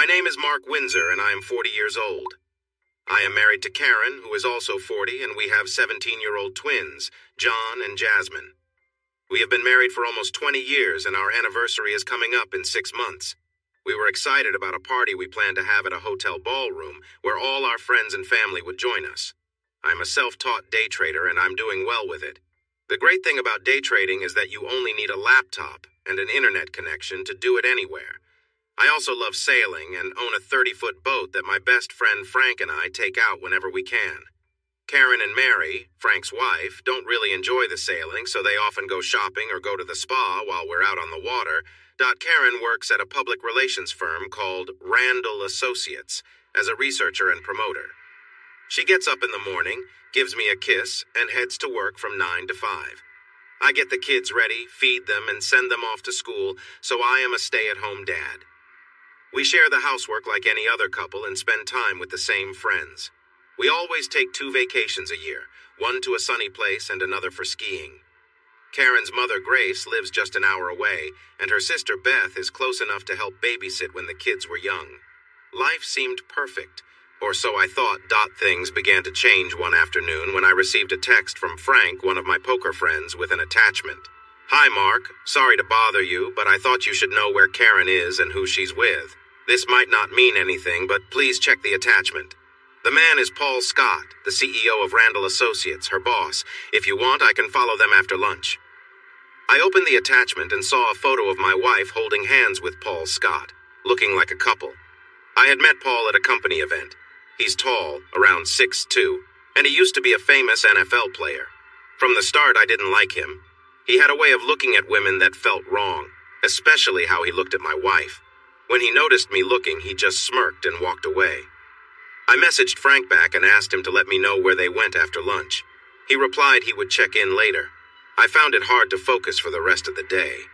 My name is Mark Windsor, and I am 40 years old. I am married to Karen, who is also 40, and we have 17-year-old twins, John and Jasmine. We have been married for almost 20 years, and our anniversary is coming up in 6 months. We were excited about a party we planned to have at a hotel ballroom where all our friends and family would join us. I'm a self-taught day trader, and I'm doing well with it. The great thing about day trading is that you only need a laptop and an internet connection to do it anywhere. I also love sailing and own a 30-foot boat that my best friend Frank and I take out whenever we can. Karen and Mary, Frank's wife, don't really enjoy the sailing, so they often go shopping or go to the spa while we're out on the water. Karen works at a public relations firm called Randall Associates as a researcher and promoter. She gets up in the morning, gives me a kiss, and heads to work from 9 to 5. I get the kids ready, feed them, and send them off to school, so I am a stay-at-home dad. We share the housework like any other couple and spend time with the same friends. We always take 2 vacations a year, one to a sunny place and another for skiing. Karen's mother, Grace, lives just an hour away, and her sister, Beth, is close enough to help babysit when the kids were young. Life seemed perfect, or so I thought. Things began to change one afternoon when I received a text from Frank, one of my poker friends, with an attachment. "Hi, Mark. Sorry to bother you, but I thought you should know where Karen is and who she's with. This might not mean anything, but please check the attachment. The man is Paul Scott, the CEO of Randall Associates, her boss. If you want, I can follow them after lunch." I opened the attachment and saw a photo of my wife holding hands with Paul Scott, looking like a couple. I had met Paul at a company event. He's tall, around 6'2", and he used to be a famous NFL player. From the start, I didn't like him. He had a way of looking at women that felt wrong, especially how he looked at my wife. When he noticed me looking, he just smirked and walked away. I messaged Frank back and asked him to let me know where they went after lunch. He replied he would check in later. I found it hard to focus for the rest of the day.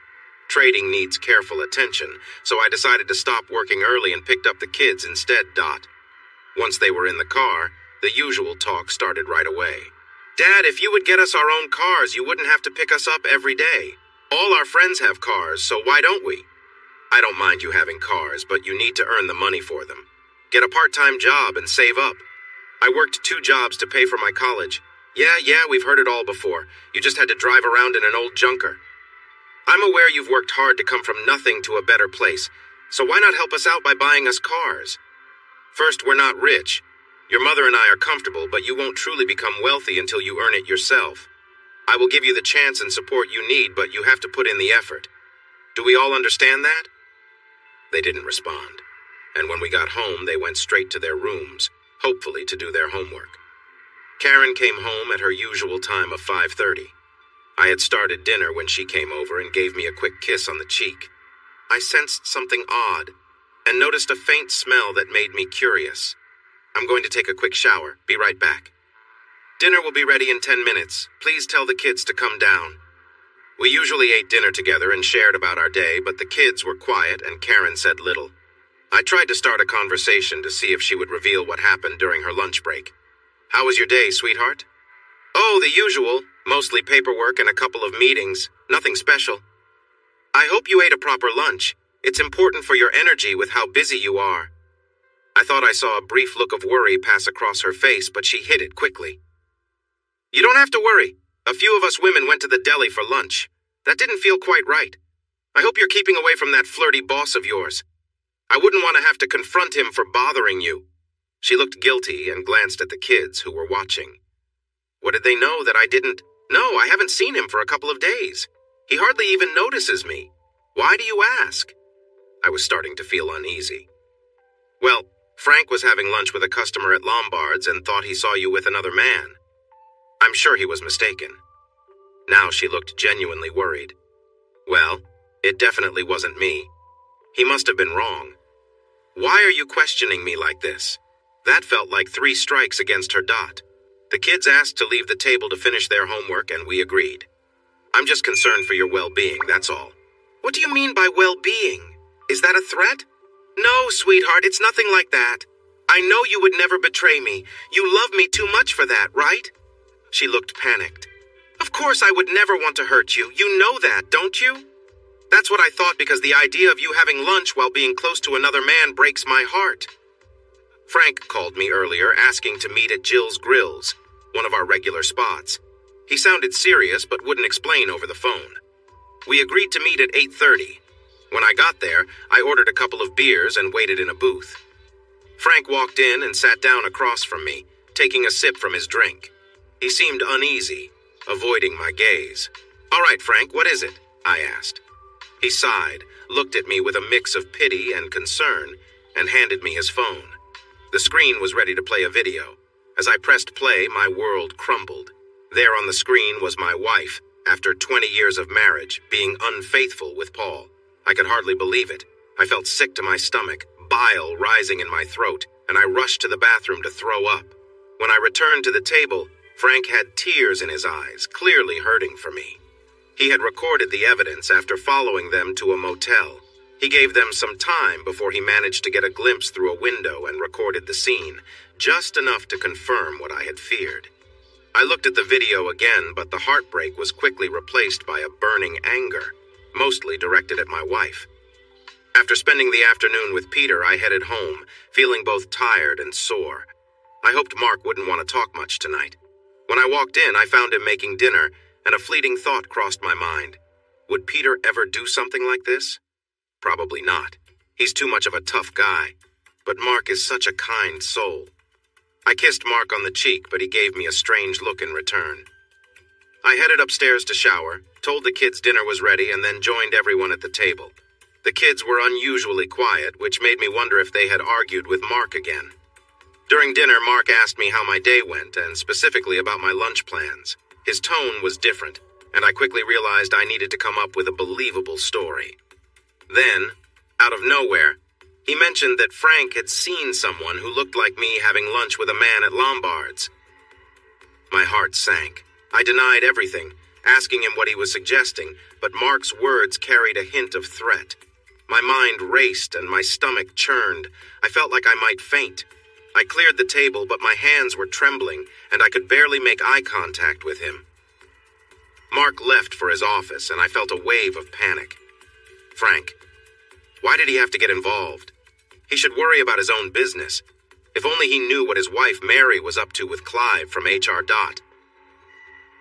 Trading needs careful attention, so I decided to stop working early and picked up the kids instead. Once they were in the car, the usual talk started right away. "Dad, if you would get us our own cars, you wouldn't have to pick us up every day. All our friends have cars, so why don't we?" "I don't mind you having cars, but you need to earn the money for them. Get a part-time job and save up." "I worked 2 jobs to pay for my college." Yeah, we've heard it all before. You just had to drive around in an old junker." "I'm aware you've worked hard to come from nothing to a better place, so why not help us out by buying us cars?" "First, we're not rich. Your mother and I are comfortable, but you won't truly become wealthy until you earn it yourself. I will give you the chance and support you need, but you have to put in the effort. Do we all understand that?" They didn't respond, and when we got home, they went straight to their rooms, hopefully to do their homework. Karen came home at her usual time of 5:30. I had started dinner when she came over and gave me a quick kiss on the cheek. I sensed something odd and noticed a faint smell that made me curious. "I'm going to take a quick shower. Be right back." "Dinner will be ready in 10 minutes. Please tell the kids to come down." We usually ate dinner together and shared about our day, but the kids were quiet and Karen said little. I tried to start a conversation to see if she would reveal what happened during her lunch break. "How was your day, sweetheart?" "Oh, the usual. Mostly paperwork and a couple of meetings. Nothing special." "I hope you ate a proper lunch. It's important for your energy with how busy you are." I thought I saw a brief look of worry pass across her face, but she hid it quickly. "You don't have to worry. A few of us women went to the deli for lunch. That didn't feel quite right. I hope you're keeping away from that flirty boss of yours. I wouldn't want to have to confront him for bothering you." She looked guilty and glanced at the kids who were watching. What did they know that I didn't? No, I haven't seen him for a couple of days. He hardly even notices me. Why do you ask? I was starting to feel uneasy. "Well, Frank was having lunch with a customer at Lombard's and thought he saw you with another man. I'm sure he was mistaken." Now she looked genuinely worried. "Well, it definitely wasn't me. He must have been wrong. Why are you questioning me like this?" That felt like 3 strikes against her. The kids asked to leave the table to finish their homework, and we agreed. "I'm just concerned for your well-being, that's all." "What do you mean by well-being? Is that a threat?" "No, sweetheart, it's nothing like that. I know you would never betray me. You love me too much for that, right?" She looked panicked. "Of course I would never want to hurt you. You know that, don't you?" That's what I thought because the idea of you having lunch while being close to another man breaks my heart. Frank called me earlier asking to meet at Jill's Grills, one of our regular spots. He sounded serious but wouldn't explain over the phone. We agreed to meet at 8:30. When I got there, I ordered a couple of beers and waited in a booth. Frank walked in and sat down across from me, taking a sip from his drink. He seemed uneasy, avoiding my gaze. "All right, Frank, what is it?" I asked. He sighed, looked at me with a mix of pity and concern, and handed me his phone. The screen was ready to play a video. As I pressed play, my world crumbled. There on the screen was my wife, after 20 years of marriage, being unfaithful with Paul. I could hardly believe it. I felt sick to my stomach, bile rising in my throat, and I rushed to the bathroom to throw up. When I returned to the table, Frank had tears in his eyes, clearly hurting for me. He had recorded the evidence after following them to a motel. He gave them some time before he managed to get a glimpse through a window and recorded the scene, just enough to confirm what I had feared. I looked at the video again, but the heartbreak was quickly replaced by a burning anger, mostly directed at my wife. After spending the afternoon with Peter, I headed home, feeling both tired and sore. I hoped Mark wouldn't want to talk much tonight. When I walked in, I found him making dinner, and a fleeting thought crossed my mind. Would Peter ever do something like this? Probably not. He's too much of a tough guy. But Mark is such a kind soul. I kissed Mark on the cheek, but he gave me a strange look in return. I headed upstairs to shower, told the kids dinner was ready, and then joined everyone at the table. The kids were unusually quiet, which made me wonder if they had argued with Mark again. During dinner, Mark asked me how my day went, and specifically about my lunch plans. His tone was different, and I quickly realized I needed to come up with a believable story. Then, out of nowhere, he mentioned that Frank had seen someone who looked like me having lunch with a man at Lombard's. My heart sank. I denied everything, asking him what he was suggesting, but Mark's words carried a hint of threat. My mind raced and my stomach churned. I felt like I might faint. I cleared the table, but my hands were trembling, and I could barely make eye contact with him. Mark left for his office, and I felt a wave of panic. Frank. Why did he have to get involved? He should worry about his own business. If only he knew what his wife Mary was up to with Clive from HR.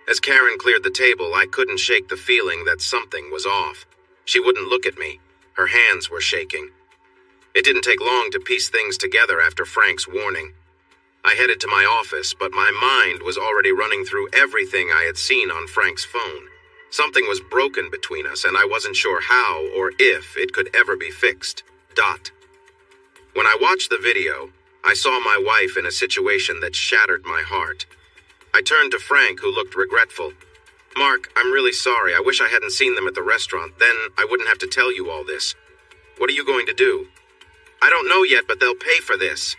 As Karen cleared the table, I couldn't shake the feeling that something was off. She wouldn't look at me. Her hands were shaking. It didn't take long to piece things together after Frank's warning. I headed to my office, but my mind was already running through everything I had seen on Frank's phone. Something was broken between us, and I wasn't sure how or if it could ever be fixed. When I watched the video, I saw my wife in a situation that shattered my heart. I turned to Frank, who looked regretful. "Mark, I'm really sorry. I wish I hadn't seen them at the restaurant. Then I wouldn't have to tell you all this. What are you going to do?" "I don't know yet, but they'll pay for this."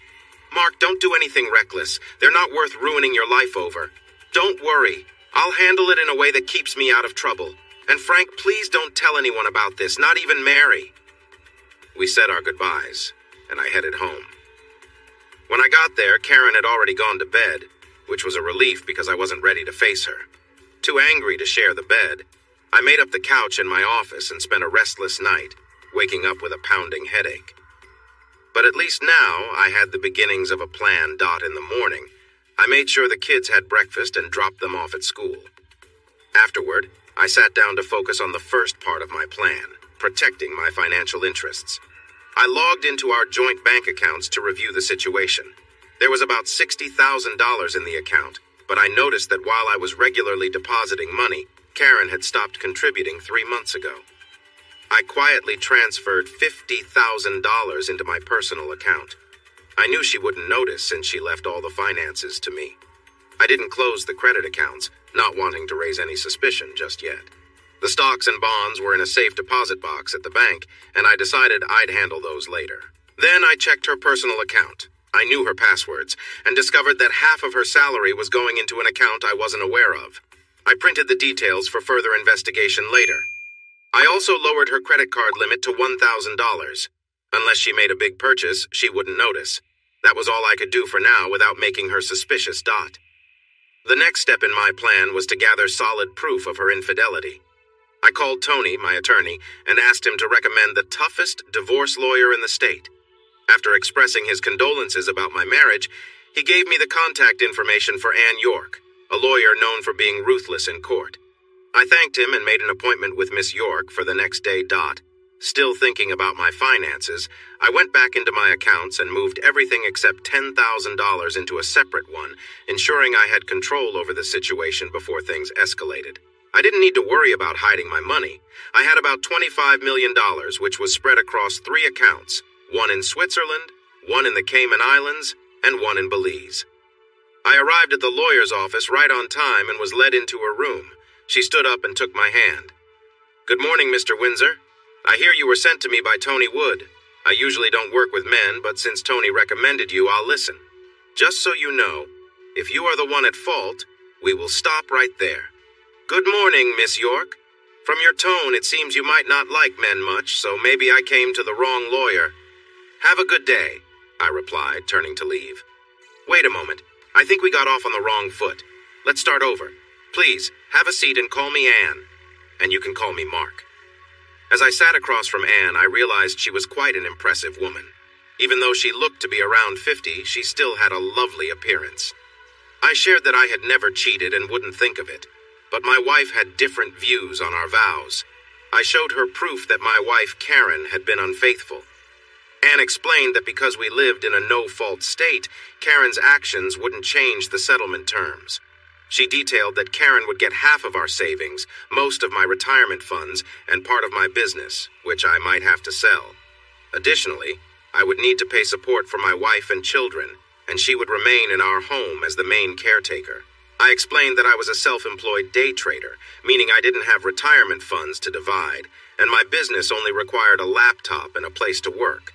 "Mark, don't do anything reckless. They're not worth ruining your life over. Don't worry. I'll handle it in a way that keeps me out of trouble. And Frank, please don't tell anyone about this, not even Mary." We said our goodbyes, and I headed home. When I got there, Karen had already gone to bed, which was a relief because I wasn't ready to face her. Too angry to share the bed, I made up the couch in my office and spent a restless night, waking up with a pounding headache. But at least now I had the beginnings of a plan. In the morning, I made sure the kids had breakfast and dropped them off at school. Afterward, I sat down to focus on the first part of my plan, protecting my financial interests. I logged into our joint bank accounts to review the situation. There was about $60,000 in the account, but I noticed that while I was regularly depositing money, Karen had stopped contributing 3 months ago. I quietly transferred $50,000 into my personal account. I knew she wouldn't notice since she left all the finances to me. I didn't close the credit accounts, not wanting to raise any suspicion just yet. The stocks and bonds were in a safe deposit box at the bank, and I decided I'd handle those later. Then I checked her personal account. I knew her passwords, and discovered that half of her salary was going into an account I wasn't aware of. I printed the details for further investigation later. I also lowered her credit card limit to $1,000. Unless she made a big purchase, she wouldn't notice. That was all I could do for now without making her suspicious. The next step in my plan was to gather solid proof of her infidelity. I called Tony, my attorney, and asked him to recommend the toughest divorce lawyer in the state. After expressing his condolences about my marriage, he gave me the contact information for Ann York, a lawyer known for being ruthless in court. I thanked him and made an appointment with Miss York for the next day. Still thinking about my finances, I went back into my accounts and moved everything except $10,000 into a separate one, ensuring I had control over the situation before things escalated. I didn't need to worry about hiding my money. I had about $25 million, which was spread across 3 accounts, one in Switzerland, one in the Cayman Islands, and one in Belize. I arrived at the lawyer's office right on time and was led into her room. She stood up and took my hand. "Good morning, Mr. Windsor. I hear you were sent to me by Tony Wood. I usually don't work with men, but since Tony recommended you, I'll listen. Just so you know, if you are the one at fault, we will stop right there." "Good morning, Miss York. From your tone, it seems you might not like men much, so maybe I came to the wrong lawyer." "Have a good day," I replied, turning to leave. "Wait a moment. I think we got off on the wrong foot. Let's start over. Please, have a seat and call me Ann. And you can call me Mark." As I sat across from Ann, I realized she was quite an impressive woman. Even though she looked to be around 50, she still had a lovely appearance. I shared that I had never cheated and wouldn't think of it, but my wife had different views on our vows. I showed her proof that my wife, Karen, had been unfaithful. Ann explained that because we lived in a no-fault state, Karen's actions wouldn't change the settlement terms. She detailed that Karen would get half of our savings, most of my retirement funds, and part of my business, which I might have to sell. Additionally, I would need to pay support for my wife and children, and she would remain in our home as the main caretaker. I explained that I was a self-employed day trader, meaning I didn't have retirement funds to divide, and my business only required a laptop and a place to work.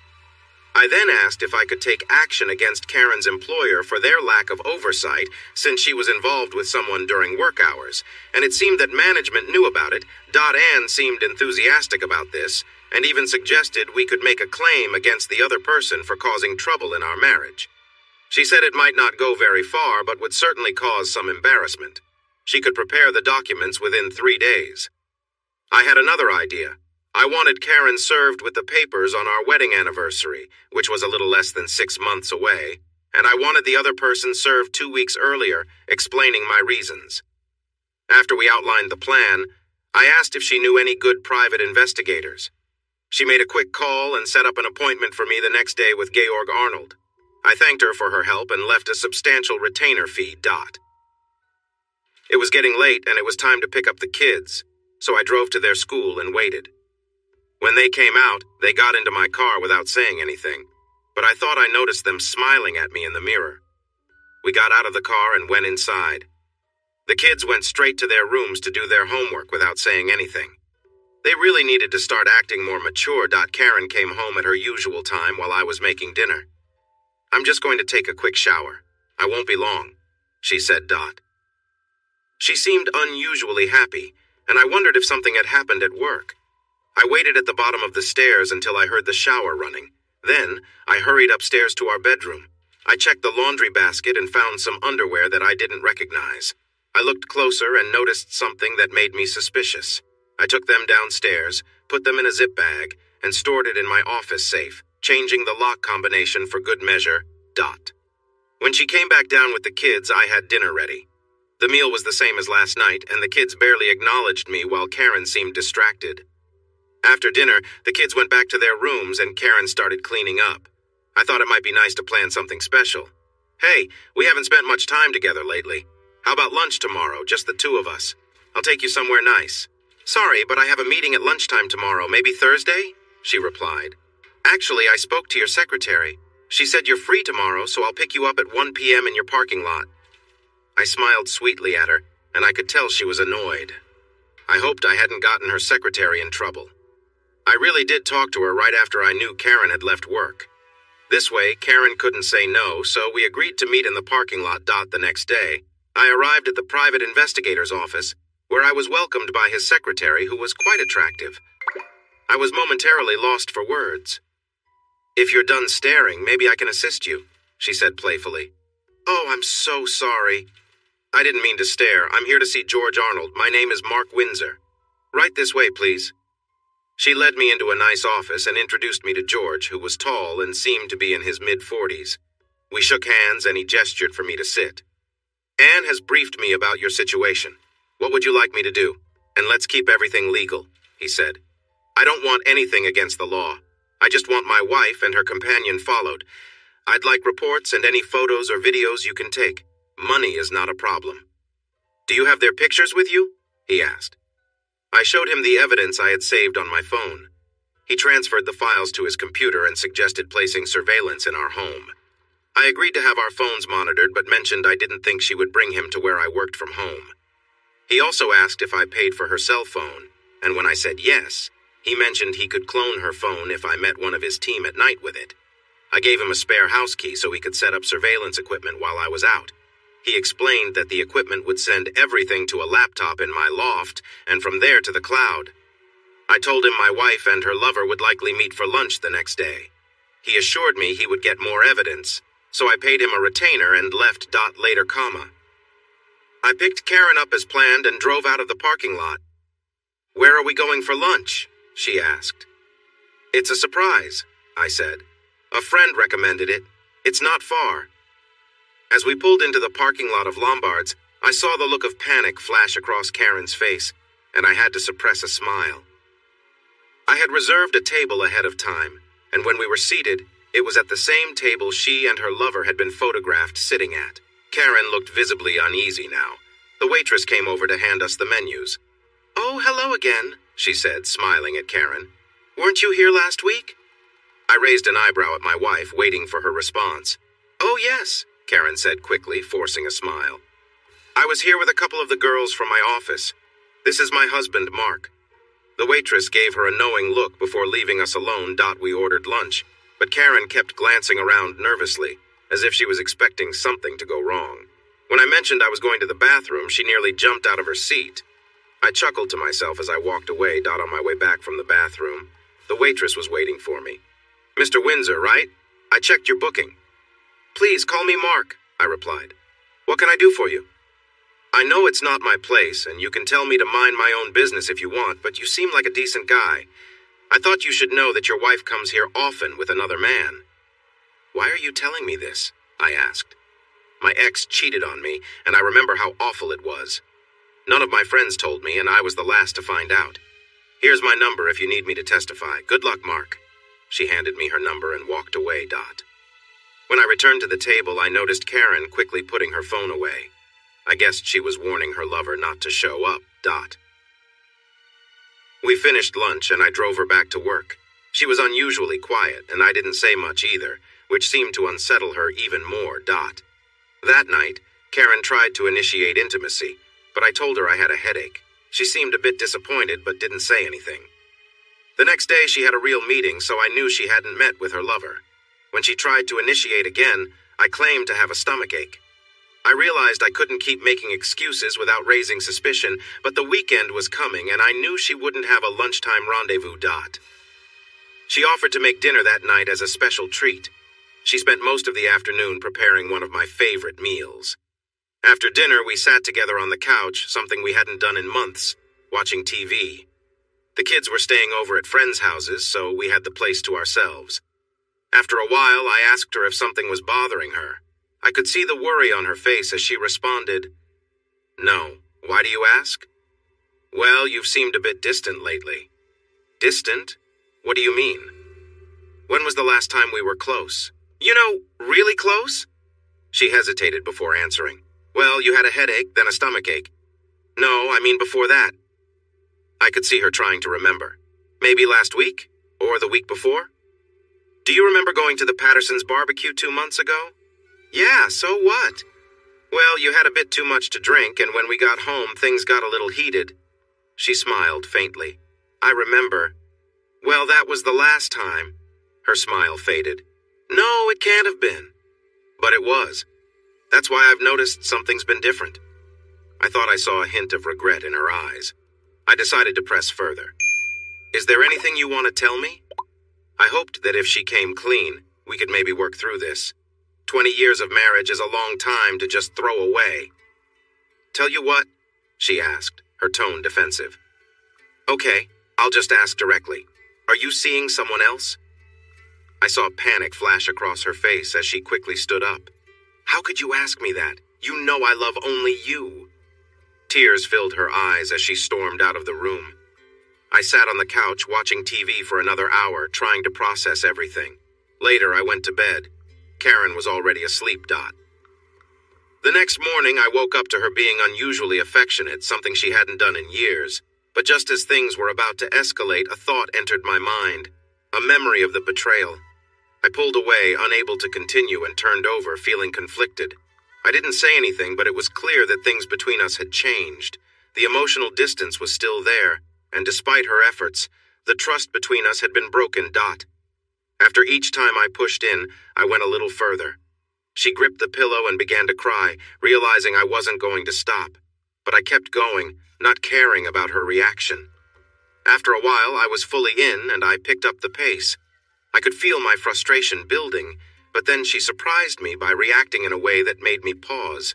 I then asked if I could take action against Karen's employer for their lack of oversight since she was involved with someone during work hours, and it seemed that management knew about it. Ann seemed enthusiastic about this, and even suggested we could make a claim against the other person for causing trouble in our marriage. She said it might not go very far, but would certainly cause some embarrassment. She could prepare the documents within 3 days. I had another idea. I wanted Karen served with the papers on our wedding anniversary, which was a little less than 6 months away, and I wanted the other person served 2 weeks earlier, explaining my reasons. After we outlined the plan, I asked if she knew any good private investigators. She made a quick call and set up an appointment for me the next day with Georg Arnold. I thanked her for her help and left a substantial retainer fee. It was getting late and it was time to pick up the kids, so I drove to their school and waited. When they came out, they got into my car without saying anything, but I thought I noticed them smiling at me in the mirror. We got out of the car and went inside. The kids went straight to their rooms to do their homework without saying anything. They really needed to start acting more mature. Karen came home at her usual time while I was making dinner. "I'm just going to take a quick shower. I won't be long," she said. She seemed unusually happy, and I wondered if something had happened at work. I waited at the bottom of the stairs until I heard the shower running. Then, I hurried upstairs to our bedroom. I checked the laundry basket and found some underwear that I didn't recognize. I looked closer and noticed something that made me suspicious. I took them downstairs, put them in a zip bag, and stored it in my office safe, changing the lock combination for good measure. When she came back down with the kids, I had dinner ready. The meal was the same as last night, and the kids barely acknowledged me while Karen seemed distracted. After dinner, the kids went back to their rooms and Karen started cleaning up. I thought it might be nice to plan something special. "Hey, we haven't spent much time together lately. How about lunch tomorrow, just the 2 of us? I'll take you somewhere nice." "Sorry, but I have a meeting at lunchtime tomorrow, maybe Thursday?" she replied. "Actually, I spoke to your secretary. She said you're free tomorrow, so I'll pick you up at 1 p.m. in your parking lot." I smiled sweetly at her, and I could tell she was annoyed. I hoped I hadn't gotten her secretary in trouble. I really did talk to her right after I knew Karen had left work. This way, Karen couldn't say no, so we agreed to meet in the parking lot. The next day, I arrived at the private investigator's office, where I was welcomed by his secretary, who was quite attractive. I was momentarily lost for words. "If you're done staring, maybe I can assist you," she said playfully. "Oh, I'm so sorry." "I didn't mean to stare. I'm here to see George Arnold. My name is Mark Windsor." Right this way, please." She led me into a nice office and introduced me to George, who was tall and seemed to be in his mid-40s. We shook hands and he gestured for me to sit. "Anne has briefed me about your situation. What would you like me to do? And let's keep everything legal," he said. "I don't want anything against the law. I just want my wife and her companion followed. I'd like reports and any photos or videos you can take. Money is not a problem." "Do you have their pictures with you?" he asked. I showed him the evidence I had saved on my phone. He transferred the files to his computer and suggested placing surveillance in our home. I agreed to have our phones monitored, but mentioned I didn't think she would bring him to where I worked from home. He also asked if I paid for her cell phone, and when I said yes, he mentioned he could clone her phone if I met one of his team at night with it. I gave him a spare house key so he could set up surveillance equipment while I was out. He explained that the equipment would send everything to a laptop in my loft, and from there to the cloud. I told him my wife and her lover would likely meet for lunch the next day. He assured me he would get more evidence, so I paid him a retainer and left. Later, I picked Karen up as planned and drove out of the parking lot. "Where are we going for lunch?" she asked. "It's a surprise," I said. "A friend recommended it. It's not far." As we pulled into the parking lot of Lombard's, I saw the look of panic flash across Karen's face, and I had to suppress a smile. I had reserved a table ahead of time, and when we were seated, it was at the same table she and her lover had been photographed sitting at. Karen looked visibly uneasy now. The waitress came over to hand us the menus. "Oh, hello again," she said, smiling at Karen. "Weren't you here last week?" I raised an eyebrow at my wife, waiting for her response. "Oh, yes," Karen said quickly, forcing a smile. "I was here with a couple of the girls from my office. This is my husband, Mark." The waitress gave her a knowing look before leaving us alone. We ordered lunch, but Karen kept glancing around nervously, as if she was expecting something to go wrong. When I mentioned I was going to the bathroom, she nearly jumped out of her seat. I chuckled to myself as I walked away. On my way back from the bathroom, the waitress was waiting for me. "Mr. Windsor, right? I checked your booking." "Please call me Mark," I replied. "What can I do for you?" "I know it's not my place, and you can tell me to mind my own business if you want, but you seem like a decent guy. I thought you should know that your wife comes here often with another man." "Why are you telling me this?" I asked. My ex cheated on me, and I remember how awful it was. None of my friends told me, and I was the last to find out. "Here's my number if you need me to testify. Good luck, Mark." She handed me her number and walked away. When I returned to the table, I noticed Karen quickly putting her phone away. I guessed she was warning her lover not to show up. We finished lunch and I drove her back to work. She was unusually quiet, and I didn't say much either, which seemed to unsettle her even more. That night, Karen tried to initiate intimacy, but I told her I had a headache. She seemed a bit disappointed but didn't say anything. The next day she had a real meeting, so I knew she hadn't met with her lover. When she tried to initiate again, I claimed to have a stomachache. I realized I couldn't keep making excuses without raising suspicion, but the weekend was coming and I knew she wouldn't have a lunchtime rendezvous. She offered to make dinner that night as a special treat. She spent most of the afternoon preparing one of my favorite meals. After dinner, we sat together on the couch, something we hadn't done in months, watching TV. The kids were staying over at friends' houses, so we had the place to ourselves. After a while, I asked her if something was bothering her. I could see the worry on her face as she responded, "No. Why do you ask?" "Well, you've seemed a bit distant lately." "Distant? What do you mean?" "When was the last time we were close?" "You know, really close?" She hesitated before answering. "Well, you had a headache, then a stomachache." "No, I mean before that." I could see her trying to remember. "Maybe last week? Or the week before?" "Do you remember going to the Patterson's barbecue 2 months ago?" "Yeah, so what?" "Well, you had a bit too much to drink, and when we got home, things got a little heated." She smiled faintly. "I remember." "Well, that was the last time." Her smile faded. "No, it can't have been." "But it was. That's why I've noticed something's been different." I thought I saw a hint of regret in her eyes. I decided to press further. "Is there anything you want to tell me?" I hoped that if she came clean, we could maybe work through this. 20 years of marriage is a long time to just throw away. "Tell you what?" she asked, her tone defensive. Okay, I'll just ask directly. Are you seeing someone else? I saw panic flash across her face as she quickly stood up. How could you ask me that? You know I love only you. Tears filled her eyes as she stormed out of the room. I sat on the couch watching TV for another hour, trying to process everything. Later, I went to bed. Karen was already asleep. The next morning, I woke up to her being unusually affectionate, something she hadn't done in years. But just as things were about to escalate, a thought entered my mind, a memory of the betrayal. I pulled away, unable to continue, and turned over, feeling conflicted. I didn't say anything, but it was clear that things between us had changed. The emotional distance was still there, and despite her efforts, the trust between us had been broken. After each time I pushed in, I went a little further. She gripped the pillow and began to cry, realizing I wasn't going to stop. But I kept going, not caring about her reaction. After a while, I was fully in, and I picked up the pace. I could feel my frustration building, but then she surprised me by reacting in a way that made me pause.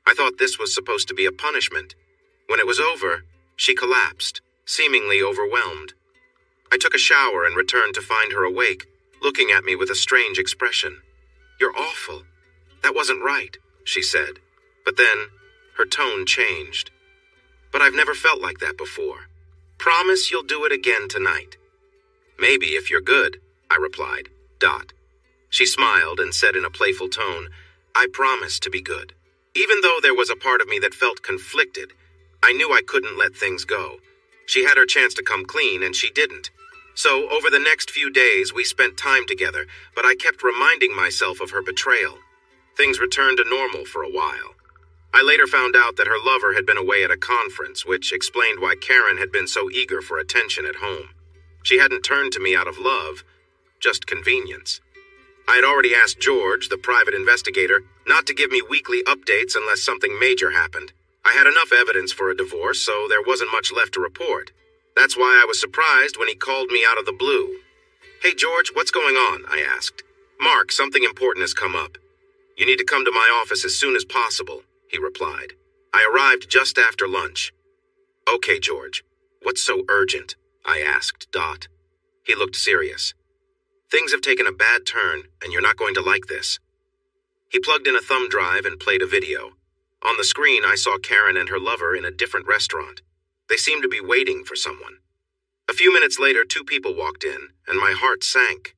I thought this was supposed to be a punishment. When it was over, she collapsed, seemingly overwhelmed. I took a shower and returned to find her awake, looking at me with a strange expression. "You're awful. That wasn't right," she said. But then, her tone changed. "But I've never felt like that before. Promise you'll do it again tonight." "Maybe if you're good," I replied. She smiled and said in a playful tone, "I promise to be good." Even though there was a part of me that felt conflicted, I knew I couldn't let things go. She had her chance to come clean, and she didn't. So, over the next few days, we spent time together, but I kept reminding myself of her betrayal. Things returned to normal for a while. I later found out that her lover had been away at a conference, which explained why Karen had been so eager for attention at home. She hadn't turned to me out of love, just convenience. I had already asked George, the private investigator, not to give me weekly updates unless something major happened. I had enough evidence for a divorce, so there wasn't much left to report. That's why I was surprised when he called me out of the blue. "Hey, George, what's going on?" I asked. "Mark, something important has come up. You need to come to my office as soon as possible," he replied. I arrived just after lunch. "Okay, George, what's so urgent?" I asked. He looked serious. "Things have taken a bad turn, and you're not going to like this." He plugged in a thumb drive and played a video. On the screen, I saw Karen and her lover in a different restaurant. They seemed to be waiting for someone. A few minutes later, 2 people walked in, and my heart sank.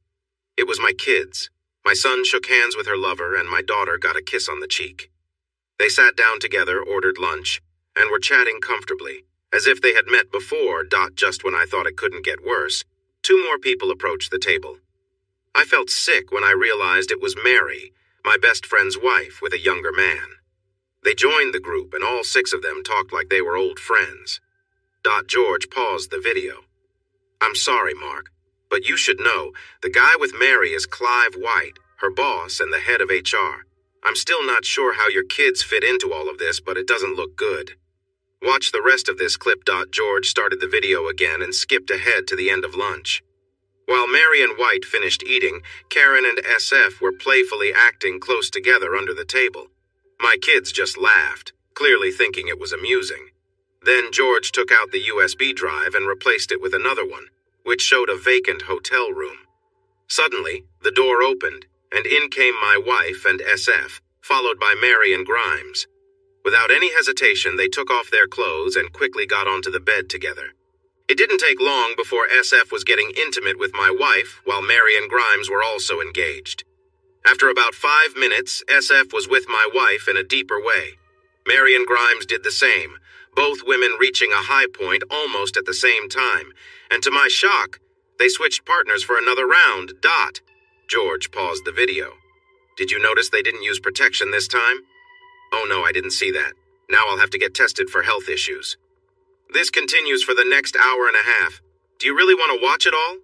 It was my kids. My son shook hands with her lover, and my daughter got a kiss on the cheek. They sat down together, ordered lunch, and were chatting comfortably, as if they had met before. Just when I thought it couldn't get worse, 2 more people approached the table. I felt sick when I realized it was Mary, my best friend's wife, with a younger man. They joined the group, and all 6 of them talked like they were old friends. George paused the video. "I'm sorry, Mark, but you should know, the guy with Mary is Clive White, her boss and the head of HR. I'm still not sure how your kids fit into all of this, but it doesn't look good. Watch the rest of this clip." George started the video again and skipped ahead to the end of lunch. While Mary and White finished eating, Karen and SF were playfully acting close together under the table. My kids just laughed, clearly thinking it was amusing. Then George took out the USB drive and replaced it with another one, which showed a vacant hotel room. Suddenly, the door opened, and in came my wife and SF, followed by Mary and Grimes. Without any hesitation, they took off their clothes and quickly got onto the bed together. It didn't take long before SF was getting intimate with my wife, while Mary and Grimes were also engaged. After about 5 minutes, SF was with my wife in a deeper way. Mary and Grimes did the same, both women reaching a high point almost at the same time, and to my shock, they switched partners for another round. George paused the video. "Did you notice they didn't use protection this time?" "Oh no, I didn't see that. Now I'll have to get tested for health issues." "This continues for the next hour and a half. Do you really want to watch it all?"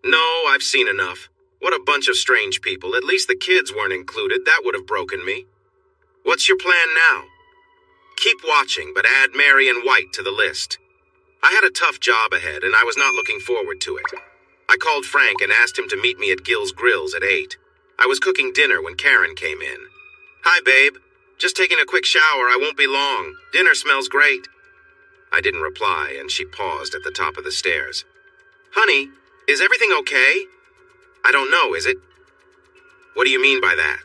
"No, I've seen enough. What a bunch of strange people. At least the kids weren't included. That would have broken me." "What's your plan now?" "Keep watching, but add Mary and White to the list." I had a tough job ahead, and I was not looking forward to it. I called Frank and asked him to meet me at Gill's Grills at 8. I was cooking dinner when Karen came in. "Hi, babe. Just taking a quick shower. I won't be long. Dinner smells great." I didn't reply, and she paused at the top of the stairs. Honey, is everything okay? I don't know, is it? What do you mean by that?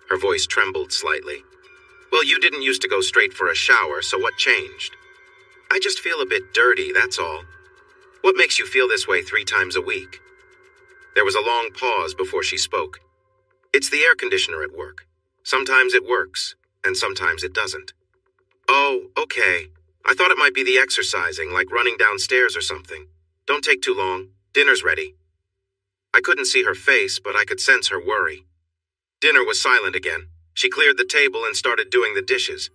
Her voice trembled slightly. Well, you didn't used to go straight for a shower, so what changed? I just feel a bit dirty, that's all. What makes you feel this way 3 times a week? There was a long pause before she spoke. It's the air conditioner at work. Sometimes it works, and sometimes it doesn't. Oh, okay. I thought it might be the exercising, like running downstairs or something. Don't take too long. Dinner's ready. I couldn't see her face, but I could sense her worry. Dinner was silent again. She cleared the table and started doing the dishes.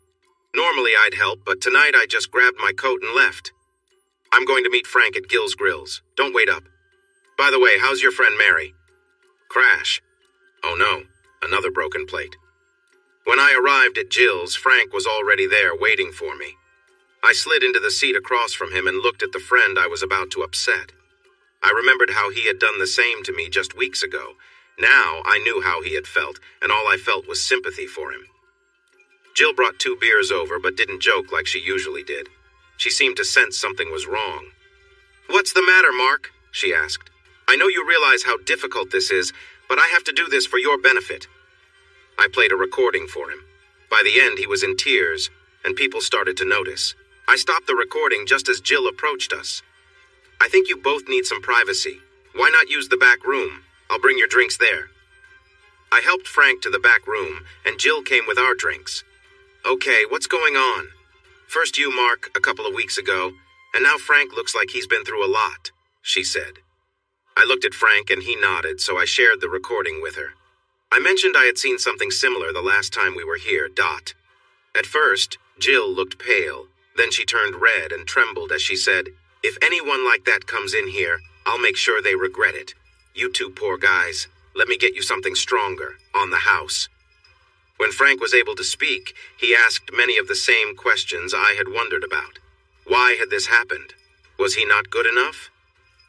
Normally I'd help, but tonight I just grabbed my coat and left. I'm going to meet Frank at Gill's Grills. Don't wait up. By the way, how's your friend Mary? Crash. Oh no, another broken plate. When I arrived at Jill's, Frank was already there waiting for me. I slid into the seat across from him and looked at the friend I was about to upset. I remembered how he had done the same to me just weeks ago. Now I knew how he had felt, and all I felt was sympathy for him. Jill brought 2 beers over, but didn't joke like she usually did. She seemed to sense something was wrong. What's the matter, Mark? She asked. I know you realize how difficult this is, but I have to do this for your benefit. I played a recording for him. By the end, he was in tears, and people started to notice. I stopped the recording just as Jill approached us. I think you both need some privacy. Why not use the back room? I'll bring your drinks there. I helped Frank to the back room, and Jill came with our drinks. Okay, what's going on? First you, Mark, a couple of weeks ago, and now Frank looks like he's been through a lot, she said. I looked at Frank and he nodded, so I shared the recording with her. I mentioned I had seen something similar the last time we were here, Dot. At first, Jill looked pale, then she turned red and trembled as she said, If anyone like that comes in here, I'll make sure they regret it. You 2 poor guys, let me get you something stronger, on the house. When Frank was able to speak, he asked many of the same questions I had wondered about. Why had this happened? Was he not good enough?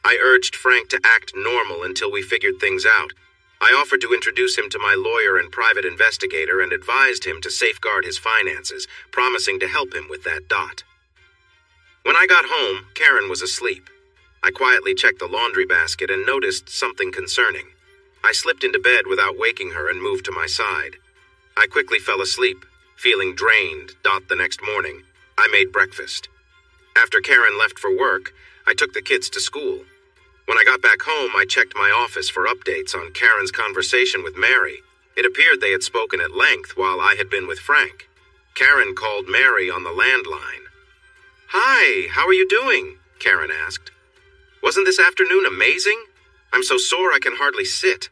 I urged Frank to act normal until we figured things out. I offered to introduce him to my lawyer and private investigator and advised him to safeguard his finances, promising to help him with that, Dot. When I got home, Karen was asleep. I quietly checked the laundry basket and noticed something concerning. I slipped into bed without waking her and moved to my side. I quickly fell asleep, feeling drained. The next morning, I made breakfast. After Karen left for work, I took the kids to school. When I got back home, I checked my office for updates on Karen's conversation with Mary. It appeared they had spoken at length while I had been with Frank. Karen called Mary on the landline. Hi, how are you doing? Karen asked. Wasn't this afternoon amazing? I'm so sore I can hardly sit.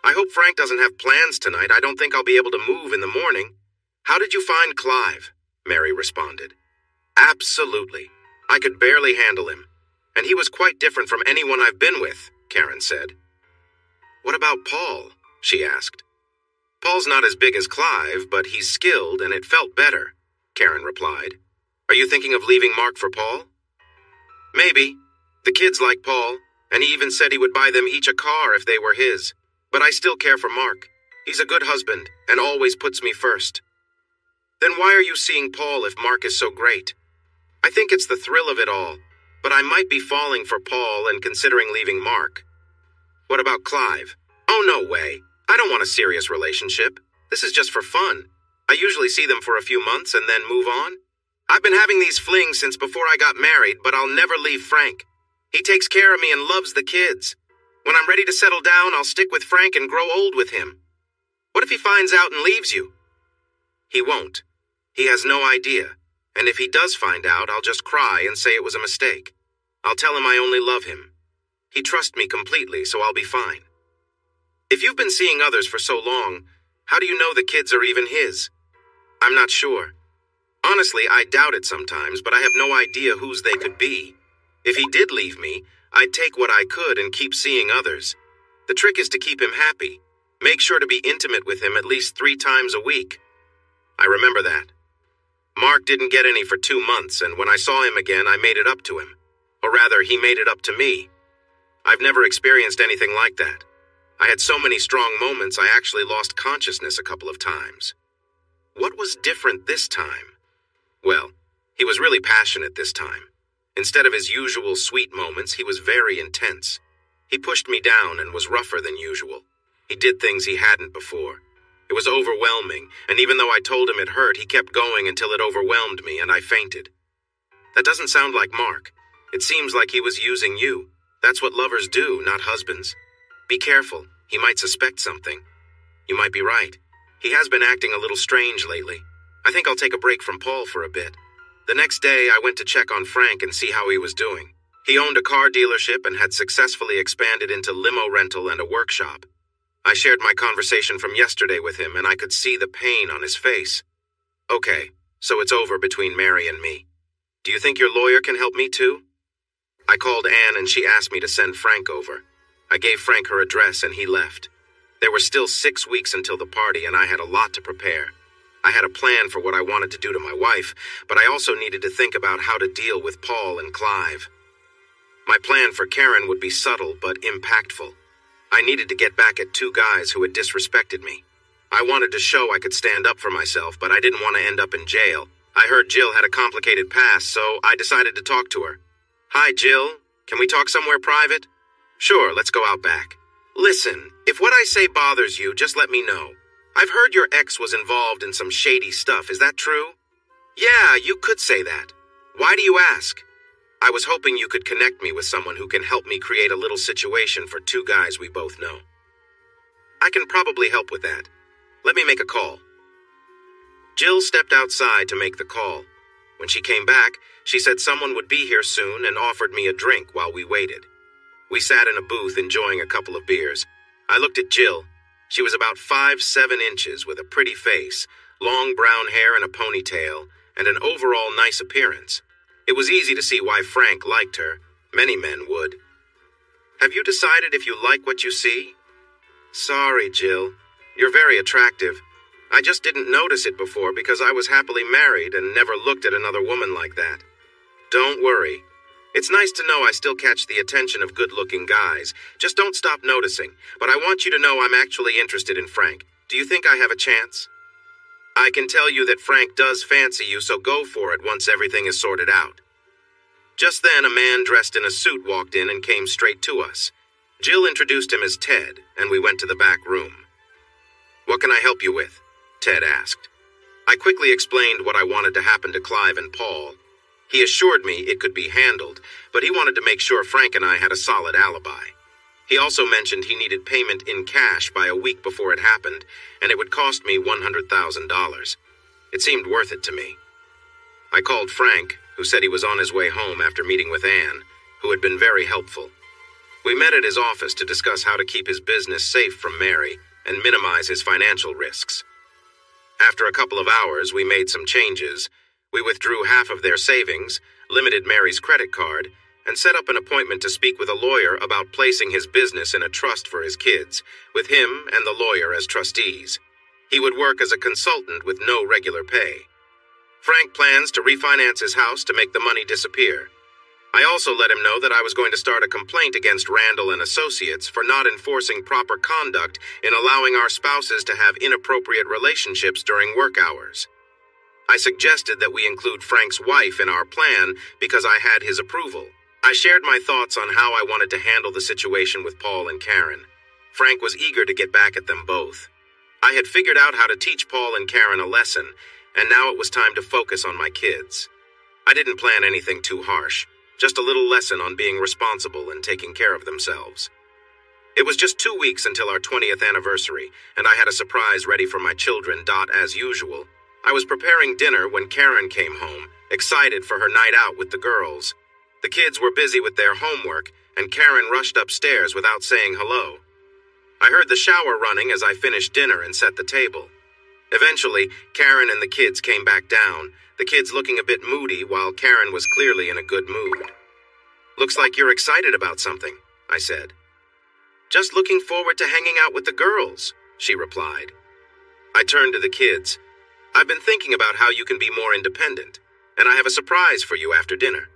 I hope Frank doesn't have plans tonight. I don't think I'll be able to move in the morning. How did you find Clive? Mary responded. Absolutely. I could barely handle him. And he was quite different from anyone I've been with, Karen said. What about Paul? She asked. Paul's not as big as Clive, but he's skilled and it felt better, Karen replied. Are you thinking of leaving Mark for Paul? Maybe. The kids like Paul, and he even said he would buy them each a car if they were his. But I still care for Mark. He's a good husband and always puts me first. Then why are you seeing Paul if Mark is so great? I think it's the thrill of it all, but I might be falling for Paul and considering leaving Mark. What about Clive? Oh, no way. I don't want a serious relationship. This is just for fun. I usually see them for a few months and then move on. I've been having these flings since before I got married, but I'll never leave Frank. He takes care of me and loves the kids. When I'm ready to settle down, I'll stick with Frank and grow old with him. What if he finds out and leaves you? He won't. He has no idea. And if he does find out, I'll just cry and say it was a mistake. I'll tell him I only love him. He trusts me completely, so I'll be fine. If you've been seeing others for so long, how do you know the kids are even his? I'm not sure. Honestly, I doubt it sometimes, but I have no idea whose they could be. If he did leave me, I'd take what I could and keep seeing others. The trick is to keep him happy. Make sure to be intimate with him at least 3 times a week. I remember that. Mark didn't get any for 2 months, and when I saw him again, I made it up to him. Or rather, he made it up to me. I've never experienced anything like that. I had so many strong moments, I actually lost consciousness a couple of times. What was different this time? Well, He was really passionate this time. Instead of his usual sweet moments, he was very intense. He pushed me down and was rougher than usual. He did things he hadn't before. It was overwhelming, and even though I told him it hurt, he kept going until it overwhelmed me and I fainted. That doesn't sound like Mark. It seems like he was using you. That's what lovers do, not husbands. Be careful. He might suspect something. You might be right. He has been acting a little strange lately. I think I'll take a break from Paul for a bit. The next day, I went to check on Frank and see how he was doing. He owned a car dealership and had successfully expanded into limo rental and a workshop. I shared my conversation from yesterday with him, and I could see the pain on his face. Okay, so it's over between Mary and me. Do you think your lawyer can help me too? I called Anne and she asked me to send Frank over. I gave Frank her address and he left. There were still 6 weeks until the party and I had a lot to prepare. I had a plan for what I wanted to do to my wife, but I also needed to think about how to deal with Paul and Clive. My plan for Karen would be subtle but impactful. I needed to get back at 2 guys who had disrespected me. I wanted to show I could stand up for myself, but I didn't want to end up in jail. I heard Jill had a complicated past, so I decided to talk to her. Hi, Jill. Can we talk somewhere private? Sure, let's go out back. Listen, if what I say bothers you, just let me know. I've heard your ex was involved in some shady stuff. Is that true? Yeah, you could say that. Why do you ask? I was hoping you could connect me with someone who can help me create a little situation for 2 guys we both know. I can probably help with that. Let me make a call. Jill stepped outside to make the call. When she came back, she said someone would be here soon and offered me a drink while we waited. We sat in a booth enjoying a couple of beers. I looked at Jill. She was about 5'7" inches with a pretty face, long brown hair and a ponytail, and an overall nice appearance. It was easy to see why Frank liked her. Many men would. Have you decided if you like what you see? Sorry, Jill. You're very attractive. I just didn't notice it before because I was happily married and never looked at another woman like that. Don't worry. It's nice to know I still catch the attention of good-looking guys. Just don't stop noticing. But I want you to know I'm actually interested in Frank. Do you think I have a chance? I can tell you that Frank does fancy you, so go for it once everything is sorted out. Just then, a man dressed in a suit walked in and came straight to us. Jill introduced him as Ted, and we went to the back room. What can I help you with? Ted asked. I quickly explained what I wanted to happen to Clive and Paul. He assured me it could be handled, but he wanted to make sure Frank and I had a solid alibi. He also mentioned he needed payment in cash by a week before it happened, and it would cost me $100,000. It seemed worth it to me. I called Frank, who said he was on his way home after meeting with Anne, who had been very helpful. We met at his office to discuss how to keep his business safe from Mary and minimize his financial risks. After a couple of hours, we made some changes. We withdrew half of their savings, limited Mary's credit card, and set up an appointment to speak with a lawyer about placing his business in a trust for his kids, with him and the lawyer as trustees. He would work as a consultant with no regular pay. Frank plans to refinance his house to make the money disappear. I also let him know that I was going to start a complaint against Randall and Associates for not enforcing proper conduct in allowing our spouses to have inappropriate relationships during work hours. I suggested that we include Frank's wife in our plan because I had his approval. I shared my thoughts on how I wanted to handle the situation with Paul and Karen. Frank was eager to get back at them both. I had figured out how to teach Paul and Karen a lesson, and now it was time to focus on my kids. I didn't plan anything too harsh, just a little lesson on being responsible and taking care of themselves. It was just 2 weeks until our 20th anniversary, and I had a surprise ready for my children. As usual, I was preparing dinner when Karen came home, excited for her night out with the girls. The kids were busy with their homework, and Karen rushed upstairs without saying hello. I heard the shower running as I finished dinner and set the table. Eventually, Karen and the kids came back down, the kids looking a bit moody while Karen was clearly in a good mood. Looks like you're excited about something, I said. Just looking forward to hanging out with the girls, she replied. I turned to the kids. I've been thinking about how you can be more independent, and I have a surprise for you after dinner.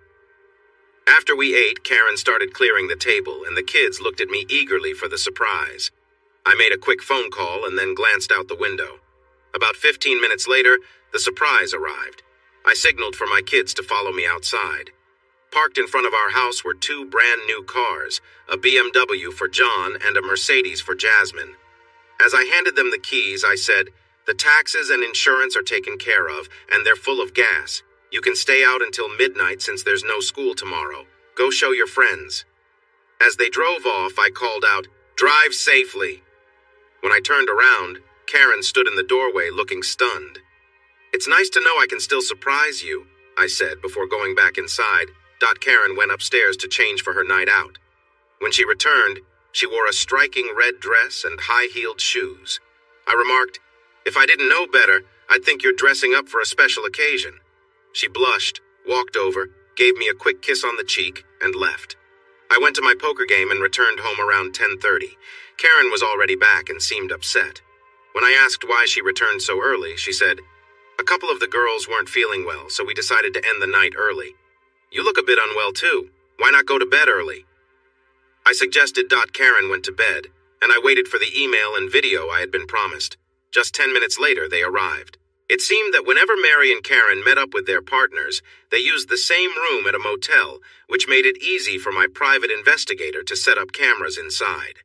After we ate, Karen started clearing the table, and the kids looked at me eagerly for the surprise. I made a quick phone call and then glanced out the window. About 15 minutes later, the surprise arrived. I signaled for my kids to follow me outside. Parked in front of our house were two brand new cars, a BMW for John and a Mercedes for Jasmine. As I handed them the keys, I said, "The taxes and insurance are taken care of, and they're full of gas. You can stay out until midnight since there's no school tomorrow. Go show your friends." As they drove off, I called out, "Drive safely." When I turned around, Karen stood in the doorway looking stunned. "It's nice to know I can still surprise you," I said before going back inside. Karen went upstairs to change for her night out. When she returned, she wore a striking red dress and high-heeled shoes. I remarked, "If I didn't know better, I'd think you're dressing up for a special occasion." She blushed, walked over, gave me a quick kiss on the cheek, and left. I went to my poker game and returned home around 10:30. Karen was already back and seemed upset. When I asked why she returned so early, she said, "A couple of the girls weren't feeling well, so we decided to end the night early." "You look a bit unwell too. Why not go to bed early?" I suggested. Karen went to bed, and I waited for the email and video I had been promised. Just 10 minutes later, they arrived. It seemed that whenever Mary and Karen met up with their partners, they used the same room at a motel, which made it easy for my private investigator to set up cameras inside.